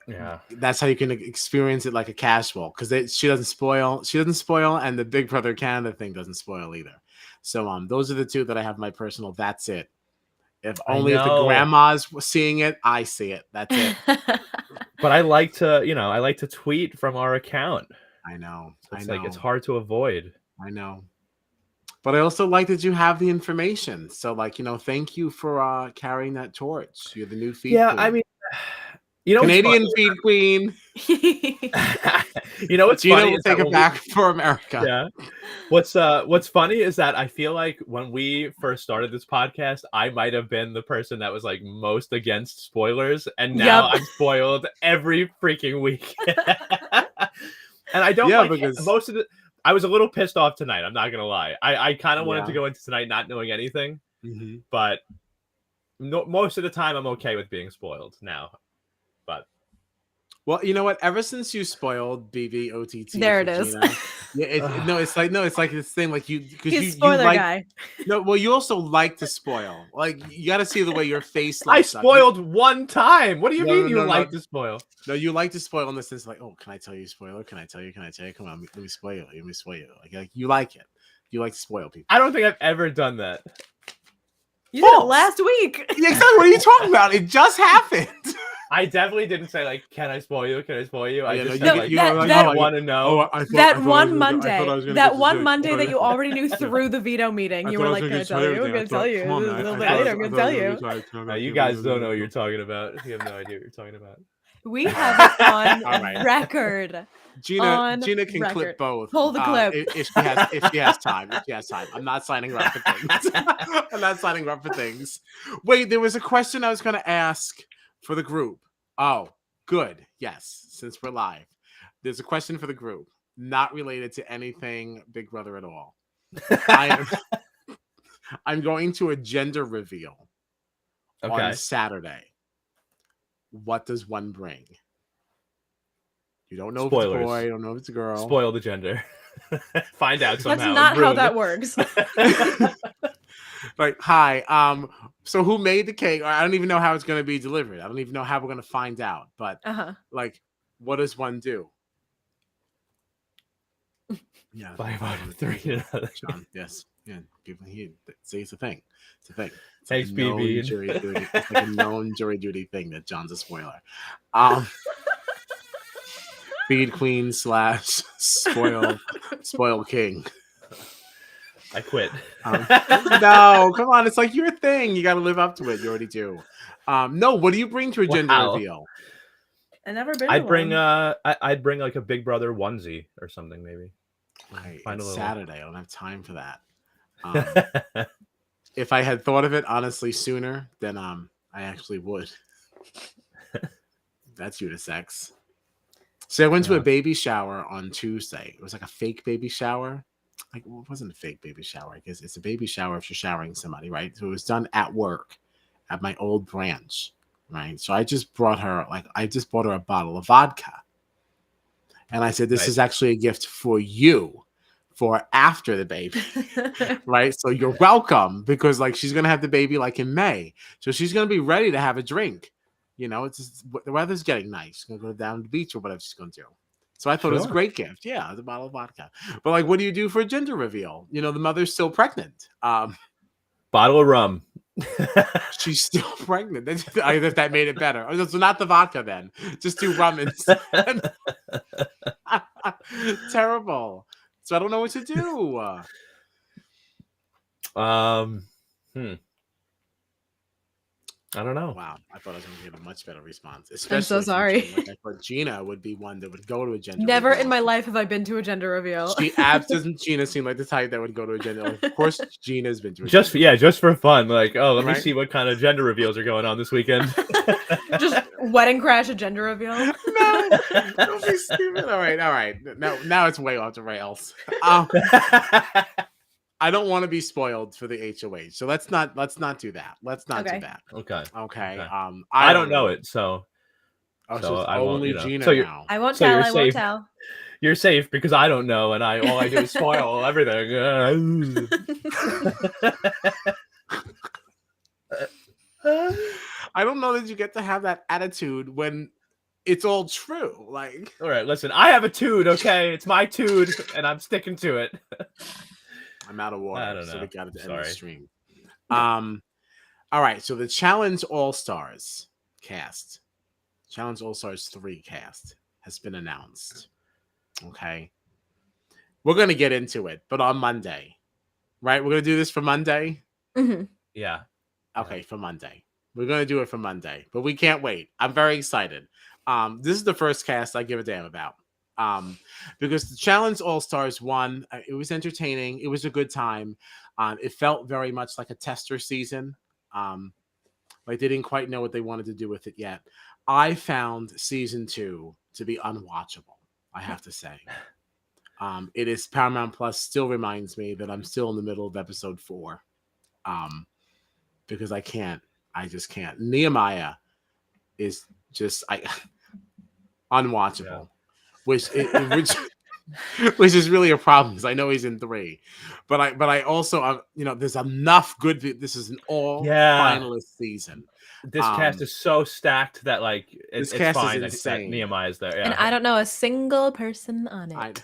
Yeah, that's how you can experience it like a casual, because she doesn't spoil. She doesn't spoil, and the Big Brother Canada thing doesn't spoil either. So those are the two that I have my personal. That's it. If the grandma's seeing it, I see it. That's it. But I like to tweet from our account. I know. It's like it's hard to avoid. I know. But I also like that you have the information. So thank you for carrying that torch. You're the new feed queen. I mean, Canadian feed queen. What's Gina funny will take it back for America. Yeah. What's funny is that I feel like when we first started this podcast, I might have been the person that was like most against spoilers, and now I'm spoiled every freaking week. And I don't because most of the. I was a little pissed off tonight. I'm not gonna lie. I kind of wanted to go into tonight not knowing anything, but most of the time I'm okay with being spoiled now. But well, you know what? Ever since you spoiled BBOTT, there it is. It's like this thing like you because you spoiler like, guy. No, well, you also like to spoil. Like you got to see the way your face. I spoiled one time. What do you mean you like to spoil? No, you like to spoil in the sense like, oh, can I tell you spoiler? Can I tell you? Come on, let me spoil you. Let me spoil you. Like you like it. You like to spoil people. I don't think I've ever done that. You did it last week. Yeah, exactly. What are you talking about? It just happened. I definitely didn't say like, "Can I spoil you? Can I spoil you?" I just said like, I want to know. That one Monday that you already knew through the veto meeting, you were like, "Can I tell you? I'm gonna tell you. A little bit later, I'm gonna tell you." You guys don't know what you're talking about. You have no idea what you're talking about. We have it on record. Gina can clip both. Pull the clip if she has time. If she has time, I'm not signing her up for things. Wait, there was a question I was going to ask for the group. Oh, good. Yes, since we're live, there's a question for the group, not related to anything Big Brother at all. I'm going to a gender reveal on Saturday. What does one bring? You don't know Spoilers. If it's a boy, you don't know if it's a girl. Spoil the gender. Find out somehow. That's not how that works. Like, hi. So who made the cake? I don't even know how it's going to be delivered. I don't even know how we're going to find out. But like, what does one do? Yeah. 5 out of 3. John, yes. Yeah. People here say it's a thing. It's a thing. Thanks, BB. It's like a known jury duty thing that John's a spoiler. Feed queen / spoil king. I quit. No, come on. It's like your thing. You got to live up to it. You already do. No, what do you bring to a gender reveal? I've never been. I'd bring like a Big Brother onesie or something maybe. Right. It's Saturday. I don't have time for that. If I had thought of it honestly sooner, then I actually would. That's unisex. So I went to a baby shower on Tuesday. It was like a fake baby shower. Like, well, it wasn't a fake baby shower. I guess it's a baby shower if you're showering somebody, right? So it was done at work at my old branch, right? So I just bought her a bottle of vodka. And I said, this is actually a gift for you for after the baby, right? So you're welcome, because like she's going to have the baby like in May. So she's going to be ready to have a drink, You know, it's just, the weather's getting nice. She's gonna go down to the beach or whatever she's gonna do. So I thought it was a great gift. Yeah, it's a bottle of vodka. But like, what do you do for a gender reveal? You know, the mother's still pregnant. Bottle of rum. She's still pregnant. I guess that made it better. So not the vodka then. Just do rum instead. Terrible. So I don't know what to do. I don't know. Wow, I thought I was going to get a much better response. Especially I'm so sorry. Like I thought Gina would be one that would go to a gender Never reveal. in my life have I been to a gender reveal. Doesn't Gina seem like the type that would go to a gender? Like, of course, Gina's been to a gender reveal. Just for fun. Like, oh, let me see what kind of gender reveals are going on this weekend. Just wedding crash a gender reveal. No, don't be stupid. All right. Now it's way off the rails. I don't want to be spoiled for the HOH, so let's not do that. Let's not do that. Okay. I don't know it, so I only Gina so now. I won't tell. I won't tell. You're safe because I don't know, and all I do is spoil everything. I don't know that you get to have that attitude when it's all true. Like, all right, listen, I have a tude. Okay, it's my tude, and I'm sticking to it. I'm out of water. I don't know. So we got to end the stream. All right. So the Challenge All-Stars cast, Challenge All-Stars 3 cast has been announced. Okay. We're going to get into it, but on Monday, right? We're going to do this for Monday. Mm-hmm. Yeah. Okay. For Monday. We're going to do it for Monday, but we can't wait. I'm very excited. This is the first cast I give a damn about. Because the Challenge All-Stars won. It was entertaining. It was a good time. It felt very much like a tester season. Like they didn't quite know what they wanted to do with it yet. I found season 2 to be unwatchable, I have to say. It is Paramount Plus still reminds me that I'm still in the middle of episode 4. Because I just can't. Nehemiah is just unwatchable. Yeah. Which is really a problem because I know he's in 3, but I also there's enough good. This is an all finalist season. This cast is so stacked that like it's fine that Nehemiah is there. Yeah. And I don't know a single person on it,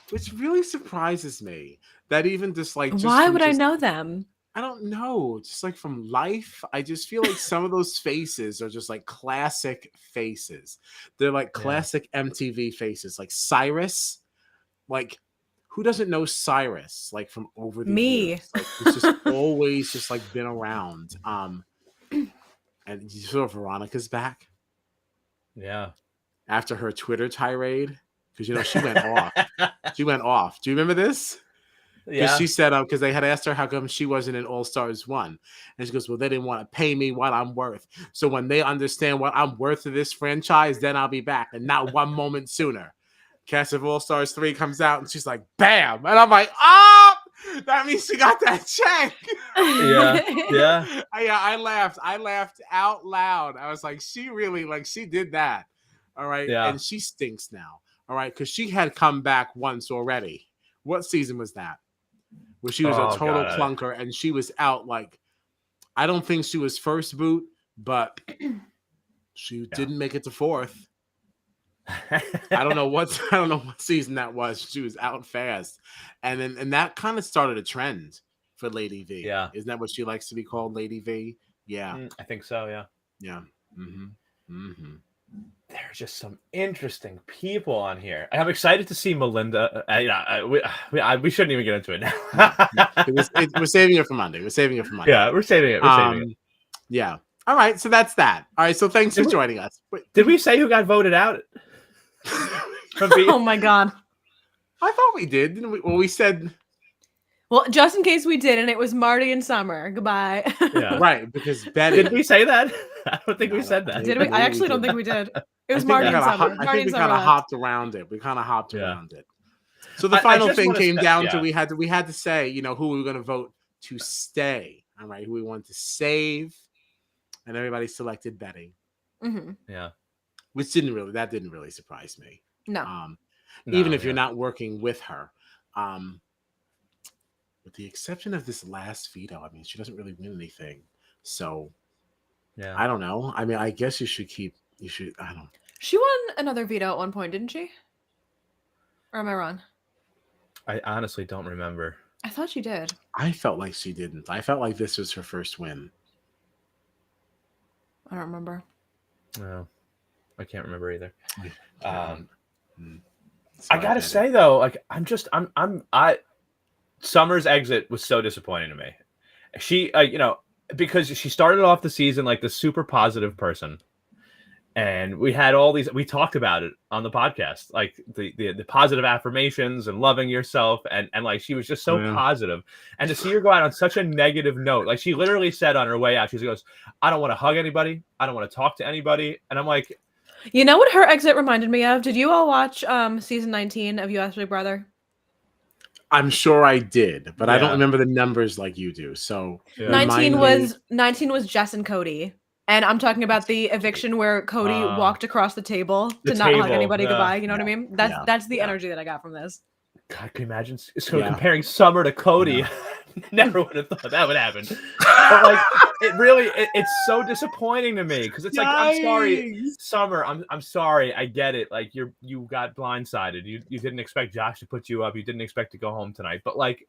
which really surprises me. That even just like why would I know them? I don't know. Just like from life, I just feel like some of those faces are just like classic faces. They're like classic MTV faces, like Cyrus. Like, who doesn't know Cyrus? Like from over the years? Like, it's just always just like been around. And you saw Veronica's back. Yeah. After her Twitter tirade, because she went off. She went off. Do you remember this? Yeah, she said because they had asked her how come she wasn't in All Stars 1, and she goes, "Well, they didn't want to pay me what I'm worth. So when they understand what I'm worth to this franchise, then I'll be back, and not one moment sooner." Cast of All Stars 3 comes out, and she's like, "Bam!" And I'm like, "Oh, that means she got that check." Yeah. I laughed. I laughed out loud. I was like, "She really she did that." All right, and she stinks now. All right, because she had come back once already. What season was that? Where she was a total clunker and she was out I don't think she was first boot, but she didn't make it to 4th. I don't know what season that was. She was out fast. And that kind of started a trend for Lady V. Yeah. Isn't that what she likes to be called, Lady V? Yeah. I think so, yeah. Yeah. Mm-hmm. Mm-hmm. There's just some interesting people on here. I'm excited to see Melinda. We shouldn't even get into it now. We're saving it for Monday. Yeah, we're saving it. Yeah. All right. So that's that. All right. So thanks for joining us. Did we say who got voted out? Oh my God. I thought we did. Didn't we? Well, we said. Well, just in case we did, and it was Marty and Summer. Goodbye. Yeah. Right. Because Betty. Did we say that? I don't think we said that. Did we? I actually don't think we did. It was Marty and Summer. I think we kind of hopped around it. So the final thing came down to we had to say, who we were going to vote to stay. All right, who we wanted to save, and everybody selected Betty. Mm-hmm. Yeah, which didn't really surprise me. No, even if you're not working with her, with the exception of this last veto. I mean, she doesn't really win anything. So Yeah. I don't know. I mean, I guess you should. I don't. She won another veto at one point, didn't she? Or am I wrong? I honestly don't remember. I thought she did. I felt like she didn't. I felt like this was her first win. I don't remember. No, I can't remember either. So I gotta say though, like Summer's exit was so disappointing to me. She, because she started off the season like the super positive person, and we had all these. We talked about it on the podcast, like the positive affirmations and loving yourself, and like she was just so positive. And to see her go out on such a negative note, like she literally said on her way out, she goes, "I don't want to hug anybody. I don't want to talk to anybody." And I'm like, you know what her exit reminded me of? Did you all watch season 19 of US Big Brother? I'm sure I did, but I don't remember the numbers like you do. So 19 was Jess and Cody. And I'm talking about the eviction where Cody walked across the table to not hug anybody goodbye. You know what I mean? That's the energy that I got from this. God, can you imagine? So comparing Summer to Cody, never would have thought that would happen. But like, it's so disappointing to me because it's like, I'm sorry, Summer. I'm sorry. I get it. Like you got blindsided. You didn't expect Josh to put you up. You didn't expect to go home tonight. But like,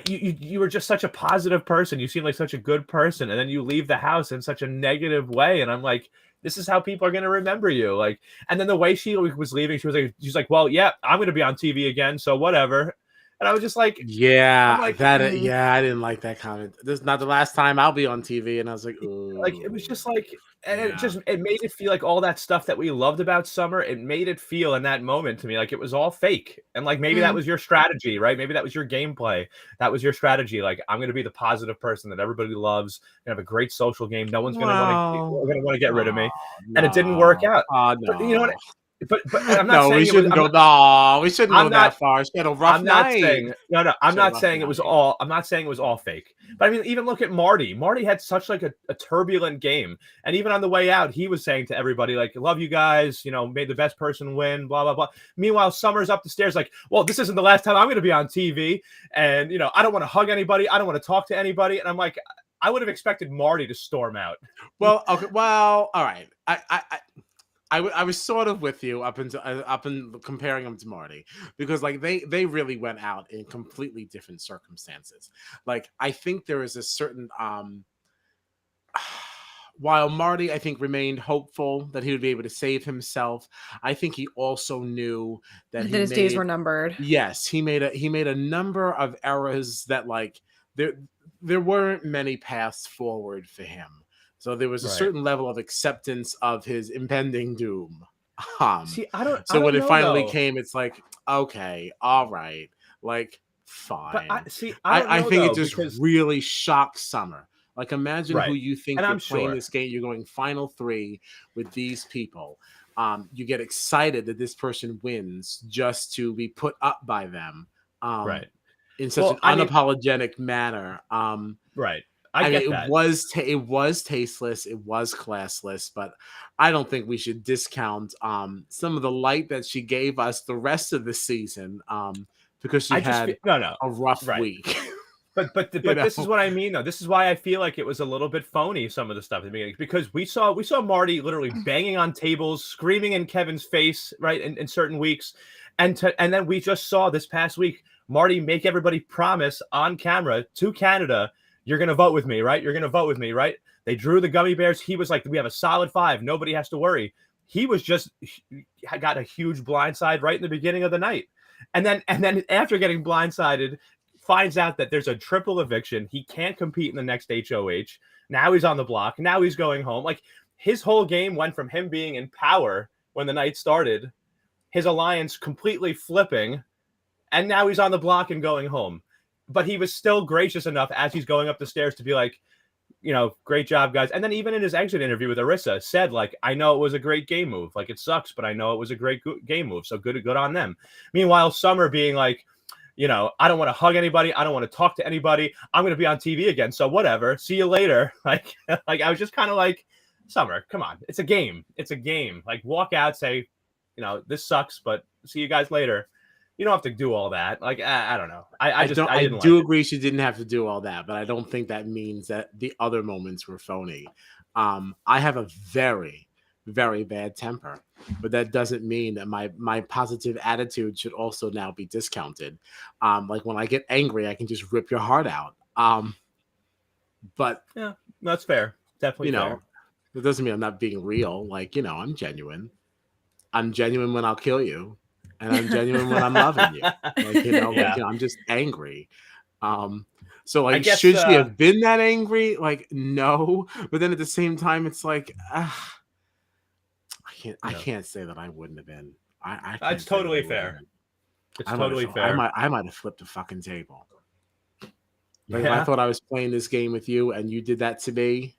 you were just such a positive person. You seem like such a good person, and then you leave the house in such a negative way. And I'm like, this is how people are going to remember you. Like, and then the way she was leaving, she's like, well, yeah, I'm going to be on TV again, so whatever. And I was just like, I didn't like that comment. This is not the last time I'll be on TV. And I was like, ooh. Like, it was just like, and it made it feel like all that stuff that we loved about Summer, it made it feel in that moment to me like it was all fake. And like, maybe that was your strategy, right? Maybe that was your gameplay. That was your strategy. Like, I'm going to be the positive person that everybody loves. Gonna have a great social game. No one's going to want to get rid of me. And it didn't work out. No. But you know what? But I'm not saying we shouldn't go. No, we shouldn't go that far. She had a rough night. I'm not saying it was all fake. But I mean, even look at Marty. Marty had such like a turbulent game, and even on the way out, he was saying to everybody like, "Love you guys. Made the best person win." Blah blah blah. Meanwhile, Summer's up the stairs like, "Well, this isn't the last time I'm going to be on TV, and I don't want to hug anybody. I don't want to talk to anybody." And I'm like, I would have expected Marty to storm out. Well, okay. Well, all right. I was sort of with you up in comparing them to Marty, because like they really went out in completely different circumstances. Like, I think there is a certain while Marty, I think, remained hopeful that he would be able to save himself, I think he also knew that his days were numbered. Yes, he made a number of errors that like there weren't many paths forward for him. So there was a certain level of acceptance of his impending doom. See, So when it finally came, it's like, okay, all right, like, fine. But I think it just really shocked Summer. Like, imagine who you think you're playing this game. You're going final 3 with these people. You get excited that this person wins just to be put up by them. In such an unapologetic manner. Right. I mean, it was tasteless, it was classless, but I don't think we should discount some of the light that she gave us the rest of the season, because she had a rough week. But this is what I mean, though. This is why I feel like it was a little bit phony, some of the stuff at the beginning, because we saw Marty literally banging on tables, screaming in Kevin's face, right, in certain weeks, and then we just saw this past week Marty make everybody promise on camera to Canada, "You're going to vote with me, right? You're going to vote with me, right?" They drew the gummy bears. He was like, "We have a solid 5. Nobody has to worry." He was just got a huge blindside right in the beginning of the night. And then after getting blindsided, finds out that there's a triple eviction. He can't compete in the next HOH. Now he's on the block. Now he's going home. Like, his whole game went from him being in power when the night started, his alliance completely flipping, and now he's on the block and going home. But he was still gracious enough as he's going up the stairs to be like, great job, guys. And then even in his exit interview with Arisa, said like, "I know it was a great game move. Like, it sucks, but I know it was a great game move. So good on them." Meanwhile, Summer being like, "I don't want to hug anybody. I don't want to talk to anybody. I'm going to be on TV again. So whatever. See you later." Like I was just kind of like, Summer, come on. It's a game. It's a game. Like, walk out, say, this sucks, but see you guys later. You don't have to do all that. Like, I don't know. I do like agree she didn't have to do all that, but I don't think that means that the other moments were phony. I have a very, very bad temper, but that doesn't mean that my positive attitude should also now be discounted. Like when I get angry, I can just rip your heart out. But yeah, that's fair. Definitely, fair. It doesn't mean I'm not being real. Like, I'm genuine. I'm genuine when I'll kill you, and I'm genuine when I'm loving you. Like, I'm just angry. So like, should she have been that angry? Like, no. But then at the same time, it's like, I can't say that I wouldn't have been. It's totally fair. It's totally fair. I might have flipped a fucking table. Like, if I thought I was playing this game with you and you did that to me,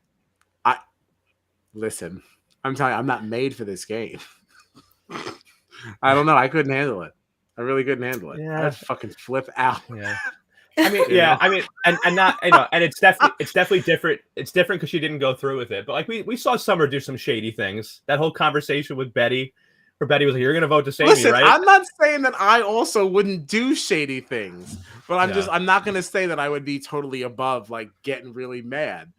listen, I'm telling you, I'm not made for this game. I don't know. I couldn't handle it. I really couldn't handle it. Yeah. I'd fucking flip out. Yeah. I mean, yeah. I mean, and not, and it's definitely different. It's different because she didn't go through with it. But like, we saw Summer do some shady things. That whole conversation with Betty, where Betty was like, "You're gonna vote to save me, right?" I'm not saying that I also wouldn't do shady things, but I'm not gonna say that I would be totally above like getting really mad.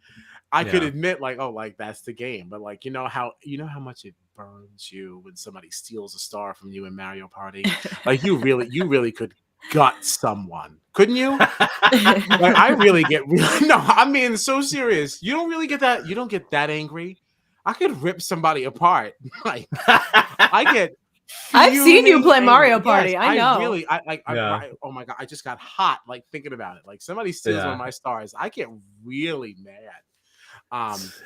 I could admit, like, oh, like that's the game, but like, you know how much it burns you when somebody steals a star from you in Mario Party. Like, you really could gut someone, couldn't you? Like, I really get no. I'm being so serious. You don't really get that. You don't get that angry. I could rip somebody apart. Like, I get. I've seen you play Mario Party. Yes, I know. Oh my god! I just got hot like thinking about it. Like, somebody steals one of my stars, I get really mad.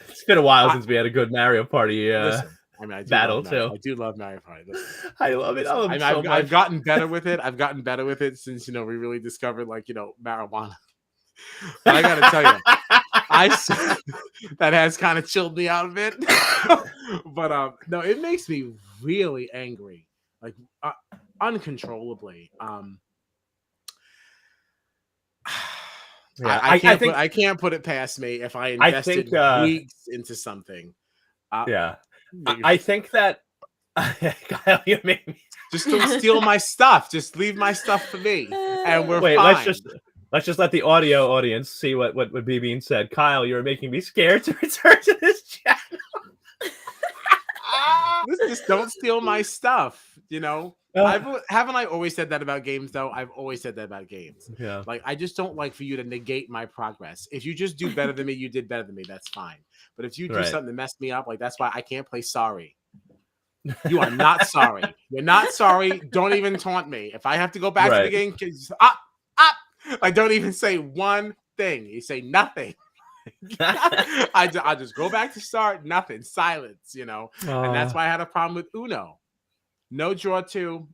It's been a while since we had a good Mario Party battle too. I do love Mario Party. Listen, I love it. I've gotten better with it. I've gotten better with it since we really discovered marijuana. But I gotta tell you, that has kind of chilled me out a bit. But no, it makes me really angry, like uncontrollably. Yeah, I can't put it past me if I invested weeks into something. I think that Kyle, you made me just don't steal my stuff. Just leave my stuff for me, and we're fine. Let's just let the audio audience see what BB said. Kyle, you're making me scared to return to this channel. Just don't steal my stuff. Haven't I always said that about games, though? I've always said that about games. Yeah. Like, I just don't like for you to negate my progress. If you just do better than me, you did better than me. That's fine. But if you do something to mess me up, like, that's why I can't play sorry. You are not sorry. You're not sorry. Don't even taunt me. If I have to go back to the game, like, don't even say one thing. You say nothing. I just go back to start. Nothing. Silence. And that's why I had a problem with Uno. No draw two.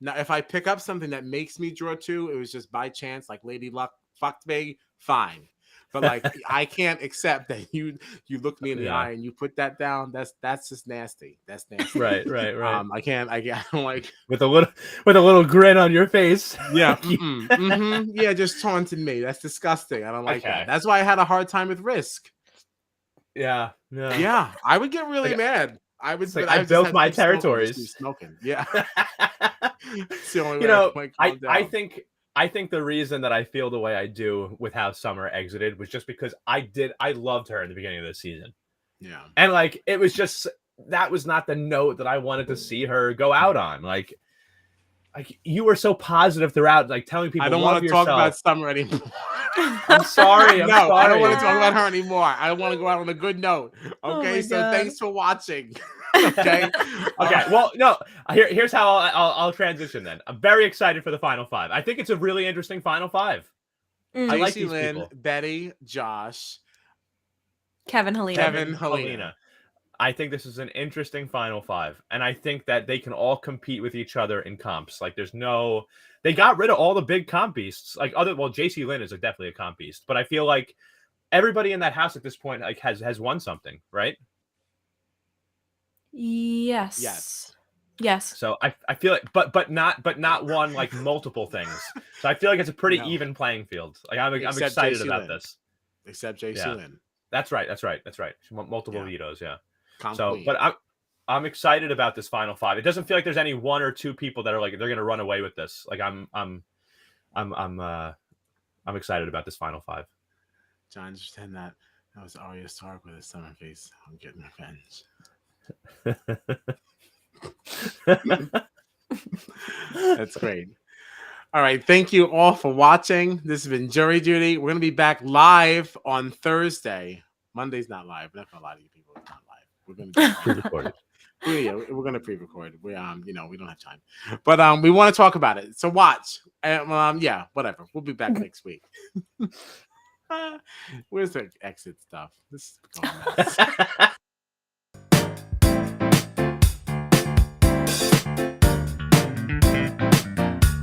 Now, if I pick up something that makes me draw two, it was just by chance, like Lady Luck fucked me, fine. But like, I can't accept that you look me in the eye and you put that down. That's just nasty. That's nasty. Right. I don't like with a little grin on your face. Yeah. Yeah, just taunting me. That's disgusting. I don't like that. That's why I had a hard time with Risk. Yeah. I would get really mad. I would. Like, I built my territories. Smoking. Yeah. It's the only way I think the reason that I feel the way I do with how Summer exited was just because I loved her in the beginning of this season. Yeah. And like, it was just, that was not the note that I wanted to see her go out on. Like you were so positive throughout, like telling people, I don't want to talk about Summer anymore. I'm sorry. I don't want to talk about her anymore. I want to go out on a good note. Okay. Thanks for watching. Okay. Well, no. Here's how I'll transition then. I'm very excited for the final five. I think it's a really interesting final five. I like these people. Betty, Josh, Kevin, Helena. I think this is an interesting final five, and I think that they can all compete with each other in comps. Like, they got rid of all the big comp beasts. Like, JC Lynn is definitely a comp beast, but I feel like everybody in that house at this point like has won something, right? Yes. So I feel like, but not one like multiple things. So I feel like it's a pretty even playing field. Like, I'm excited about this. Except JC Lynn. That's right. She won multiple vetoes. Yeah. So, but I'm excited about this final 5. It doesn't feel like there's any 1 or 2 people that are like they're gonna run away with this. Like I'm excited about this final 5. John just said that was Arya Stark with a summer face. I'm getting revenge. That's great. All right. Thank you all for watching. This has been Jury Duty. We're going to be back live on Thursday. Monday's not live. We're not going to lie to you people. It's not live. We're going to pre-record it. Yeah, we're going to pre-record. We we don't have time. But we want to talk about it. So watch. Yeah, whatever. We'll be back next week. Where's the exit stuff? This is going